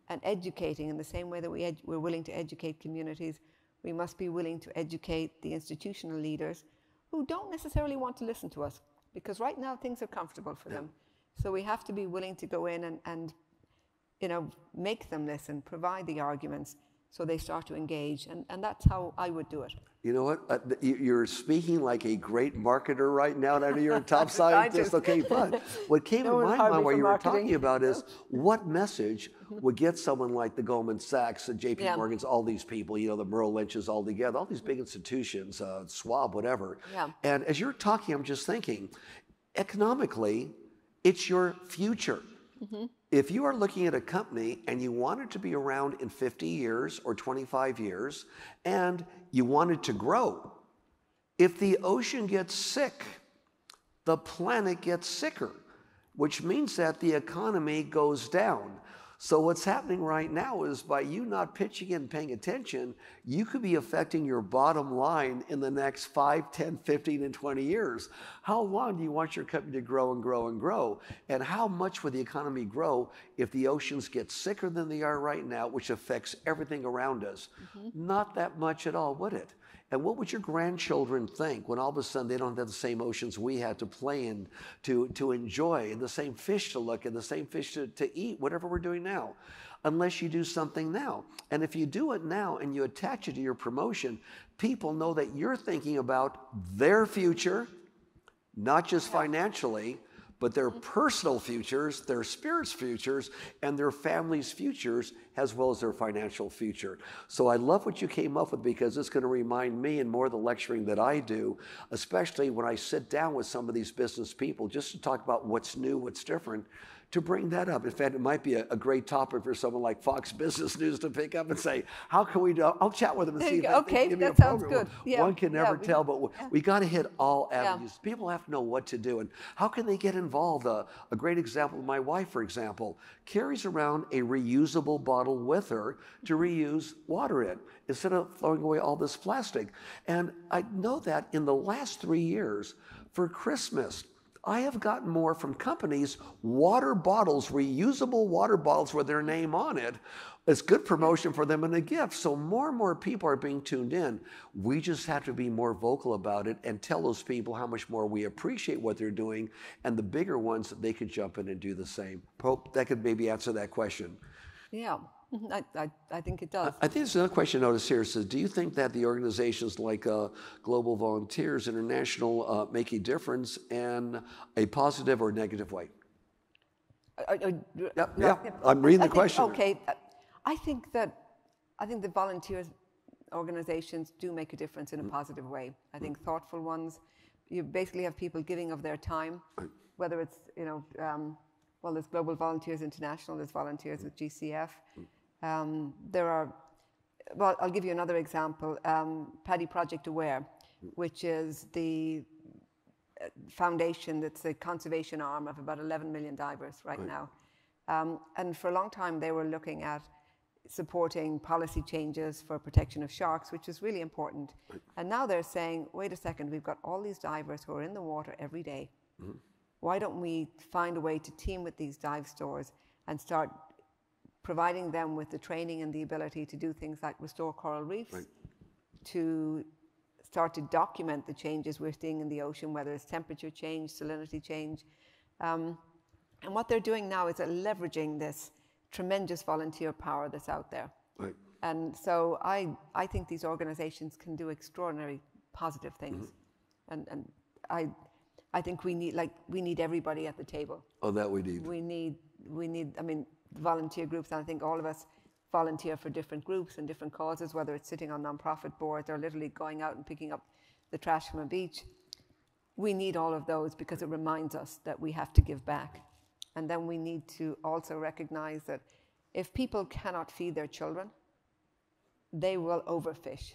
and educating in the same way that we're willing to educate communities, we must be willing to educate the institutional leaders who don't necessarily want to listen to us, because right now things are comfortable for them. So we have to be willing to go in and you know, make them listen, provide the arguments, so they start to engage. And that's how I would do it. You know what? You're speaking like a great marketer right now, and I know you're a top scientist. Okay, but what came to my mind while you were talking about is what message would get someone like the Goldman Sachs, the JP Morgans, all these people, you know, the Merrill Lynch's all together, all these big institutions, Schwab, whatever. Yeah. And as you're talking, I'm just thinking, economically, it's your future. Mm-hmm. If you are looking at a company and you want it to be around in 50 years or 25 years, and you want it to grow, if the ocean gets sick, the planet gets sicker, which means that the economy goes down. So what's happening right now is by you not pitching in and paying attention, you could be affecting your bottom line in the next 5, 10, 15, and 20 years. How long do you want your company to grow and grow and grow? And how much would the economy grow if the oceans get sicker than they are right now, which affects everything around us? Mm-hmm. Not that much at all, would it? And what would your grandchildren think when all of a sudden they don't have the same oceans we had to play in, to enjoy, and the same fish to look, and the same fish to eat, whatever we're doing now, unless you do something now. And if you do it now and you attach it to your promotion, people know that you're thinking about their future, not just financially, but their personal futures, their spirit's futures, and their family's futures, as well as their financial future. So I love what you came up with, because it's going to remind me, and more of the lecturing that I do, especially when I sit down with some of these business people, just to talk about what's new, what's different, to bring that up. In fact, it might be a great topic for someone like Fox Business News to pick up and say, how can we do? I'll chat with them and see if they can give me a program. That sounds good. Yeah. One can never tell, but we got to hit all avenues. Yeah. People have to know what to do, and how can they get involved? A great example, my wife, for example, carries around a reusable bottle with her to reuse water in, instead of throwing away all this plastic. And I know that in the last 3 years, for Christmas, I have gotten more from companies, water bottles, reusable water bottles with their name on it. It's good promotion for them and a gift. So more and more people are being tuned in. We just have to be more vocal about it and tell those people how much more we appreciate what they're doing, and the bigger ones, that they could jump in and do the same. Hope that could maybe answer that question. Yeah, I think it does. I think there's another question notice here. It says, do you think that the organizations like Global Volunteers International make a difference in a positive or negative way? Yeah, I'm reading the question. Okay, I think the volunteers organizations do make a difference in a positive way. I think thoughtful ones. You basically have people giving of their time, whether it's, well, there's Global Volunteers International, there's volunteers with GCF. There are, well, I'll give you another example. Paddy Project Aware, which is the foundation that's the conservation arm of about 11 million divers right now. And for a long time, they were looking at supporting policy changes for protection of sharks, which is really important. And now they're saying, wait a second, we've got all these divers who are in the water every day. Why don't we find a way to team with these dive stores and start providing them with the training and the ability to do things like restore coral reefs, to start to document the changes we're seeing in the ocean, whether it's temperature change, salinity change. And what they're doing now is leveraging this tremendous volunteer power that's out there. And so I think these organizations can do extraordinary positive things. And I think we need everybody at the table. Oh, that we need. We need, I mean, volunteer groups, and I think all of us volunteer for different groups and different causes, whether it's sitting on nonprofit boards or literally going out and picking up the trash from a beach. We need all of those because it reminds us that we have to give back. And then we need to also recognize that if people cannot feed their children, they will overfish.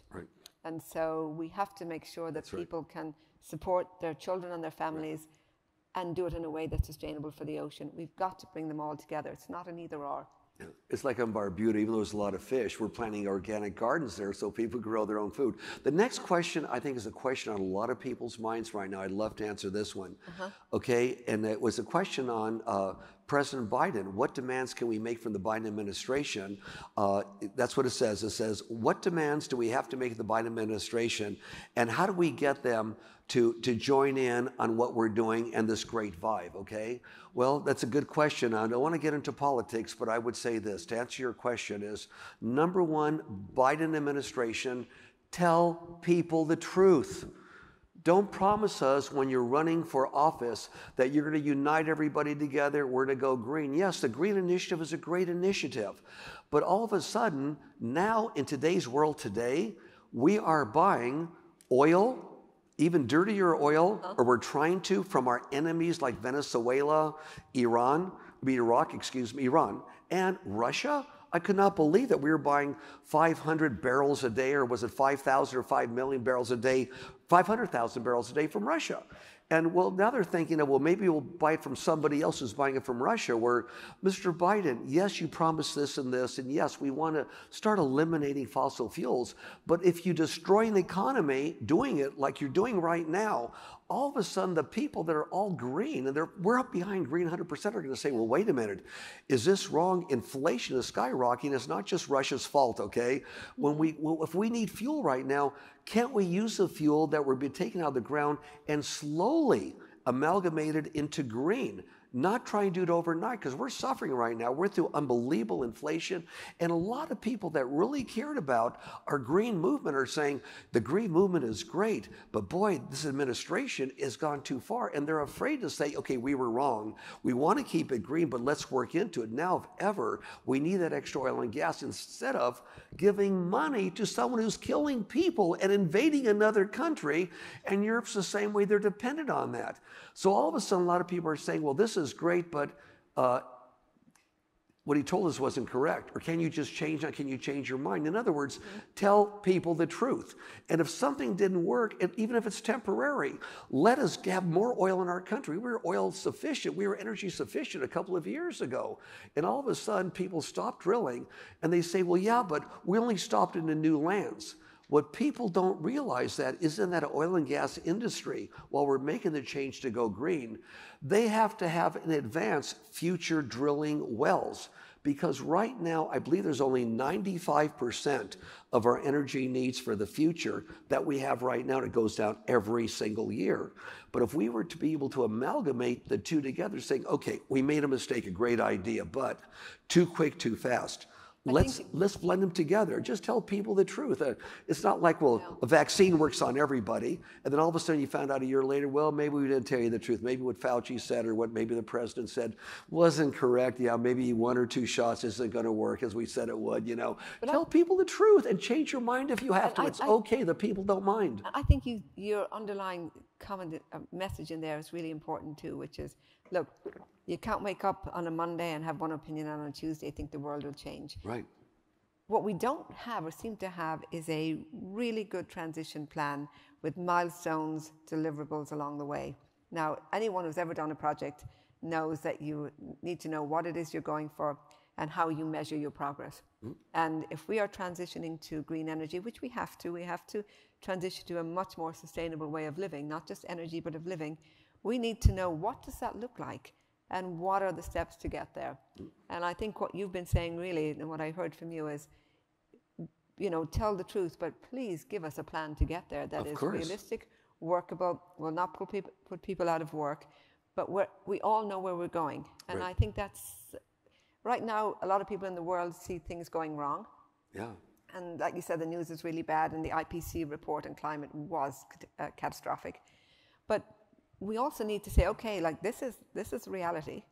And so we have to make sure that people can support their children and their families and do it in a way that's sustainable for the ocean. We've got to bring them all together. It's not an either or. It's like on Barbuda, even though there's a lot of fish, we're planting organic gardens there so people grow their own food. The next question, I think, is a question on a lot of people's minds right now. I'd love to answer this one. Okay, and it was a question on President Biden. What demands can we make from the Biden administration? That's what it says. It says, what demands do we have to make of the Biden administration, and how do we get them to join in on what we're doing and this great vibe, okay? Well, that's a good question. I don't want to get into politics, but I would say this, to answer your question is, number one, Biden administration, tell people the truth. Don't promise us when you're running for office that you're going to unite everybody together, we're going to go green. Yes, the Green Initiative is a great initiative, but all of a sudden, now in today's world today, we are buying oil, even dirtier oil, or we're trying to, from our enemies like Venezuela, Iran, and Russia. I could not believe that we were buying 500 barrels a day, or was it 5,000 or 5 million barrels a day, 500,000 barrels a day from Russia. And well, now they're thinking of, well, maybe we'll buy it from somebody else who's buying it from Russia, where, Mr. Biden, yes, you promised this, and yes, we want to start eliminating fossil fuels, but if you destroy an economy doing it like you're doing right now, all of a sudden the people that are all green, and we're up behind green 100%, are going to say, well, wait a minute, is this wrong? Inflation is skyrocketing. It's not just Russia's fault, okay? If we need fuel right now, can't we use the fuel that we're being taken out of the ground and slowly amalgamate it into green? Not try and do it overnight, because we're suffering right now. We're through unbelievable inflation. And a lot of people that really cared about our green movement are saying the green movement is great, but boy, this administration has gone too far. And they're afraid to say, okay, we were wrong. We want to keep it green, but let's work into it. Now, if ever, we need that extra oil and gas instead of giving money to someone who's killing people and invading another country. And Europe's the same way. They're dependent on that. So all of a sudden, a lot of people are saying, well, this is great, but what he told us wasn't correct. Or can you just change that? Can you change your mind? In other words, tell people the truth. And if something didn't work, even if it's temporary, let us have more oil in our country. We were oil sufficient. We were energy sufficient a couple of years ago. And all of a sudden, people stopped drilling, and they say, well, yeah, but we only stopped into new lands. What people don't realize that is in that oil and gas industry, while we're making the change to go green, they have to have in advance future drilling wells. Because right now, I believe there's only 95% of our energy needs for the future that we have right now, and it goes down every single year. But if we were to be able to amalgamate the two together, saying, okay, we made a mistake, a great idea, but too quick, too fast. Let's blend them together. Just tell people the truth. It's not like, well, a vaccine works on everybody, and then all of a sudden you found out a year later, well, maybe we didn't tell you the truth. Maybe what Fauci said or what maybe the president said wasn't correct. Yeah, maybe 1 or 2 shots isn't going to work as we said it would, you know. But tell people the truth and change your mind if you have to. It's okay. The people don't mind. I think your underlying comment, message in there is really important too, which is, look, you can't wake up on a Monday and have one opinion, and on a Tuesday think the world will change. Right. What we don't have or seem to have is a really good transition plan with milestones, deliverables along the way. Now, anyone who's ever done a project knows that you need to know what it is you're going for and how you measure your progress. And if we are transitioning to green energy, which we have to transition to a much more sustainable way of living, not just energy, but of living. We need to know, what does that look like? And what are the steps to get there? And I think what you've been saying really, and what I heard from you is, you know, tell the truth, but please give us a plan to get there that is realistic, workable, will not put people out of work, but we all know where we're going. And I think that's, right now, a lot of people in the world see things going wrong. Yeah. And like you said, the news is really bad, and the IPCC report on climate was catastrophic. But we also need to say, okay, like this is reality,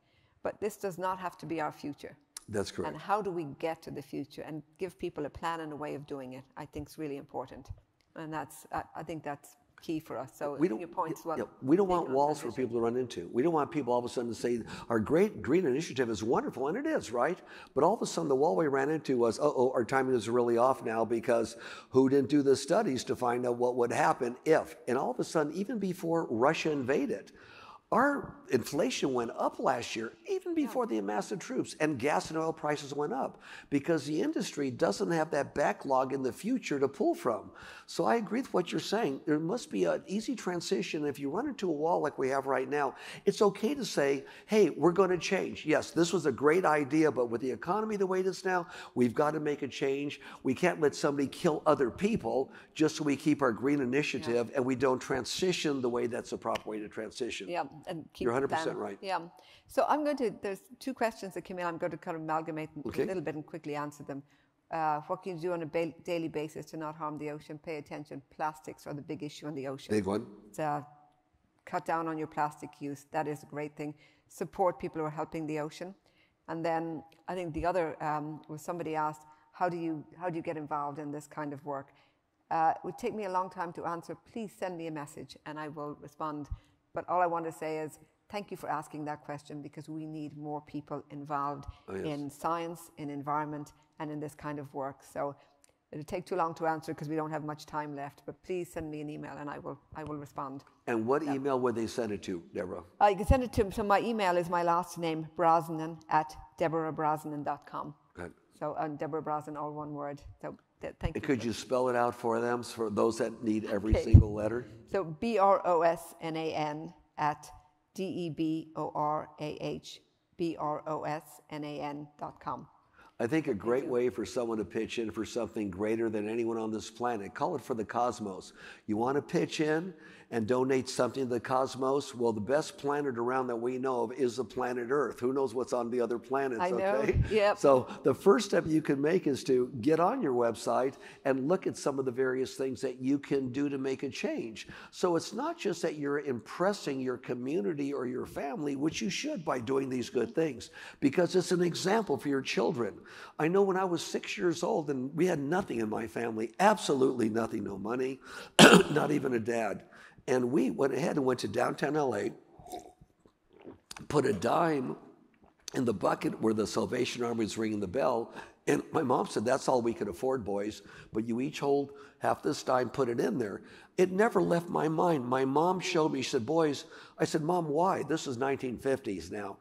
but this does not have to be our future. That's correct. And how do we get to the future and give people a plan and a way of doing it, I think is really important. And that's, I think that's key for us. So your points, well, we don't want walls for people to run into. We don't want people all of a sudden to say, our great green initiative is wonderful, and it is, right? But all of a sudden the wall we ran into was, our timing is really off now because who didn't do the studies to find out what would happen if? And all of a sudden, even before Russia invaded, our inflation went up last year, even before the massive troops, and gas and oil prices went up because the industry doesn't have that backlog in the future to pull from. So I agree with what you're saying. There must be an easy transition. If you run into a wall like we have right now, it's okay to say, hey, we're going to change. Yes, this was a great idea, but with the economy the way it is now, we've got to make a change. We can't let somebody kill other people just so we keep our green initiative and we don't transition the way that's the proper way to transition. Yeah. And keep You're 100% right. Yeah. So there's 2 questions that came in. I'm going to kind of amalgamate them a little bit and quickly answer them. What can you do on a daily basis to not harm the ocean? Pay attention. Plastics are the big issue in the ocean. Big one. Cut down on your plastic use. That is a great thing. Support people who are helping the ocean. And then I think the other was somebody asked, how do you get involved in this kind of work? It would take me a long time to answer. Please send me a message and I will respond. But all I want to say is thank you for asking that question, because we need more people involved in science, in environment, and in this kind of work. So it'll take too long to answer because we don't have much time left. But please send me an email and I will respond. And what email would they send it to, Deborah? You can send it to, so my email is my last name, Brosnan, at deborahbrosnan.com. Good. So Deborah Brosnan, all one word. So thank you. Could you spell it out for them, for those that need every single letter? So Brosnan at DEBORAHBROSNAN.com. I think a great way for someone to pitch in for something greater than anyone on this planet. Call it for the cosmos. You want to pitch in and donate something to the cosmos? Well, the best planet around that we know of is the planet Earth. Who knows what's on the other planets, I know. Okay? Yep. So the first step you can make is to get on your website and look at some of the various things that you can do to make a change. So it's not just that you're impressing your community or your family, which you should by doing these good things, because it's an example for your children. I know when I was 6 years old and we had nothing in my family, absolutely nothing, no money, not even a dad. And we went ahead and went to downtown LA, put a dime in the bucket where the Salvation Army was ringing the bell. And my mom said, that's all we could afford, boys. But you each half this time, put it in there. It never left my mind. My mom showed me, she said, boys, I said, Mom, why? This is 1950s now.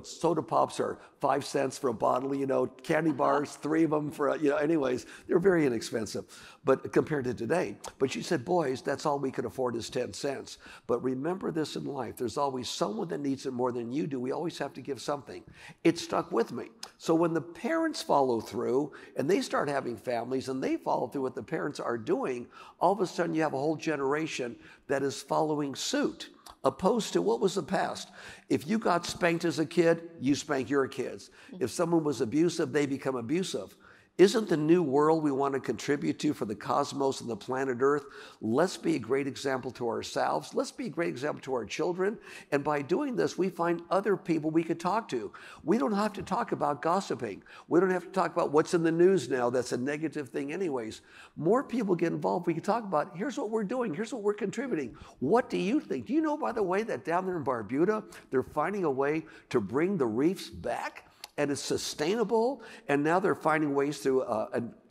Soda pops are 5 cents for a bottle, candy bars, 3 of them for, anyways, they're very inexpensive, but compared to today. But she said, boys, that's all we could afford is 10 cents. But remember this in life, there's always someone that needs it more than you do. We always have to give something. It stuck with me. So when the parents follow through and they start having families and they follow through what the parents are doing, all of a sudden you have a whole generation that is following suit, opposed to what was the past. If you got spanked as a kid, you spank your kids. If someone was abusive, they become abusive. Isn't the new world we want to contribute to for the cosmos and the planet Earth? Let's be a great example to ourselves. Let's be a great example to our children. And by doing this, we find other people we could talk to. We don't have to talk about gossiping. We don't have to talk about what's in the news now. That's a negative thing anyways. More people get involved. We can talk about, here's what we're doing. Here's what we're contributing. What do you think? Do you know, by the way, that down there in Barbuda, they're finding a way to bring the reefs back? And it's sustainable, and now they're finding ways through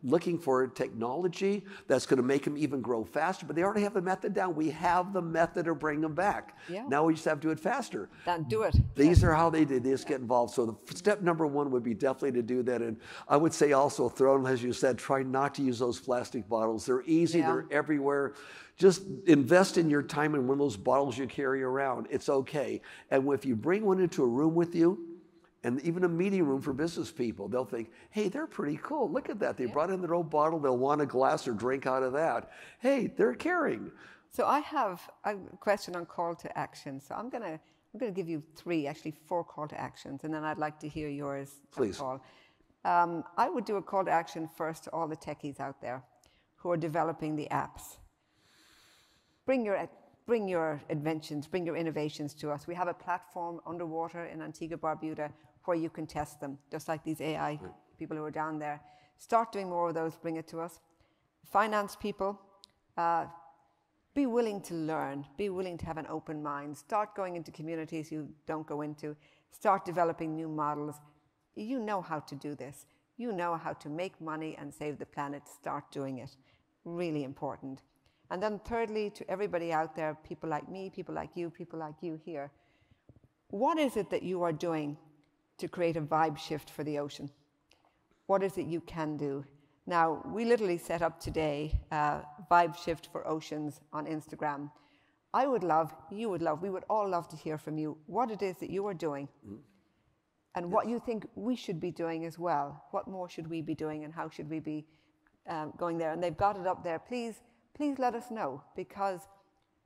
looking for technology that's going to make them even grow faster, but they already have the method down. We have the method to bring them back. Yeah. Now we just have to do it faster. Do it. These are how they did. They just get involved. So the step number 1 would be definitely to do that. And I would say also, as you said, try not to use those plastic bottles. They're easy. Yeah. They're everywhere. Just invest in your time in one of those bottles you carry around. It's okay. And if you bring one into a room with you, and even a meeting room for business people, they'll think, hey, they're pretty cool. Look at that. They brought in their own bottle. They'll want a glass or drink out of that. Hey, they're caring. So I have a question on call to action. So I'm gonna give you 4 call to actions, and then I'd like to hear yours. Please. Paul. I would do a call to action first to all the techies out there who are developing the apps. Bring your inventions, bring your innovations to us. We have a platform underwater in Antigua, Barbuda, where you can test them, just like these AI people who are down there. Start doing more of those, bring it to us. Finance people, be willing to learn, be willing to have an open mind. Start going into communities you don't go into. Start developing new models. You know how to do this. You know how to make money and save the planet. Start doing it. Really important. And then thirdly, to everybody out there, people like me, people like you here, what is it that you are doing to create a vibe shift for the ocean? What is it you can do? Now, we literally set up today Vibe Shift for Oceans on Instagram. I would love, you would love, we would all love to hear from you what it is that you are doing and what you think we should be doing as well. What more should we be doing and how should we be going there? And they've got it up there. Please let us know, because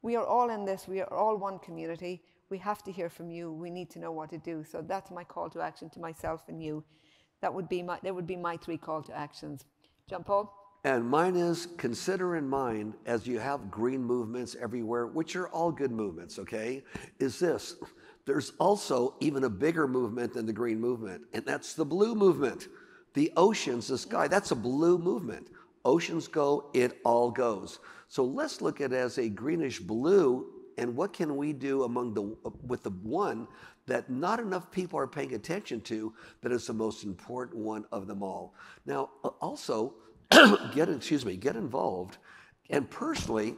we are all in this. We are all one community. We have to hear from you. We need to know what to do. So that's my call to action to myself and you. That would be my 3 call to actions. John Paul? And mine is, consider in mind, as you have green movements everywhere, which are all good movements, okay, is this. There's also even a bigger movement than the green movement, and that's the blue movement. The oceans, the sky, that's a blue movement. Oceans go, it all goes. So let's look at it as a greenish blue, and what can we do with the one that not enough people are paying attention to, that is the most important one of them all. Now, also, get involved, and personally,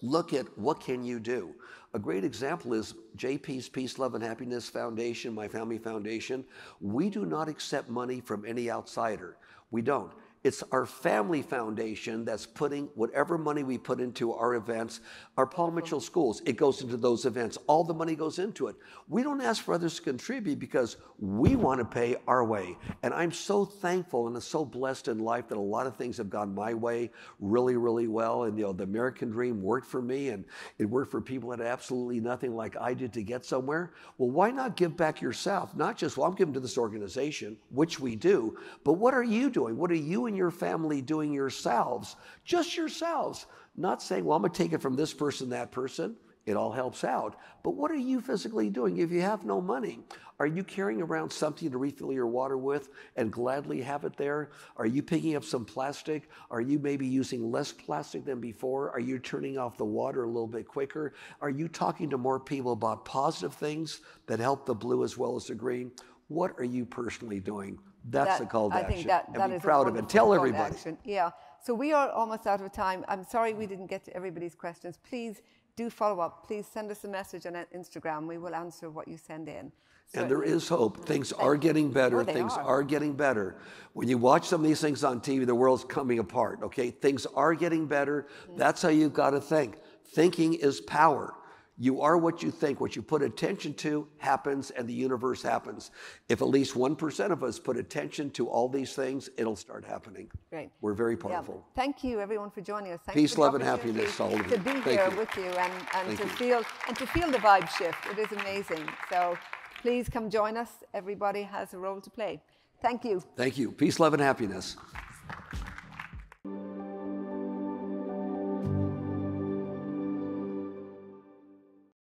look at what can you do. A great example is JP's Peace, Love, and Happiness Foundation, my family foundation. We do not accept money from any outsider. We don't. It's our family foundation that's putting whatever money we put into our events, our Paul Mitchell schools, it goes into those events. All the money goes into it. We don't ask for others to contribute because we want to pay our way. And I'm so thankful and so blessed in life that a lot of things have gone my way really, really well. And the American dream worked for me, and it worked for people that had absolutely nothing like I did to get somewhere. Well, why not give back yourself? Not just, well, I'm giving to this organization, which we do, but what are you doing? What are you and your family doing yourselves? Just yourselves. Not saying, well, I'm going to take it from this person, that person. It all helps out. But what are you physically doing if you have no money? Are you carrying around something to refill your water with and gladly have it there? Are you picking up some plastic? Are you maybe using less plastic than before? Are you turning off the water a little bit quicker? Are you talking to more people about positive things that help the blue as well as the green? What are you personally doing? That's the call to action. I think that and be is proud of it. Tell everybody. Yeah, So we are almost out of time. I'm sorry we didn't get to everybody's questions. Please do follow up. Please send us a message on Instagram. We will answer what you send in. So, and there is hope. Things are getting better. Things are getting better. When you watch some of these things on TV, the world's coming apart, okay? Things are getting better. That's how you've got to think. Thinking is power. You are what you think. What you put attention to happens, and the universe happens. If at least 1% of us put attention to all these things, it'll start happening. Great. We're very powerful. Yeah. Thank you, everyone, for joining us. Thanks Peace, for love, and happiness, all of you. to be here with you and to feel the vibe shift. It is amazing. So please come join us. Everybody has a role to play. Thank you. Thank you. Peace, love, and happiness.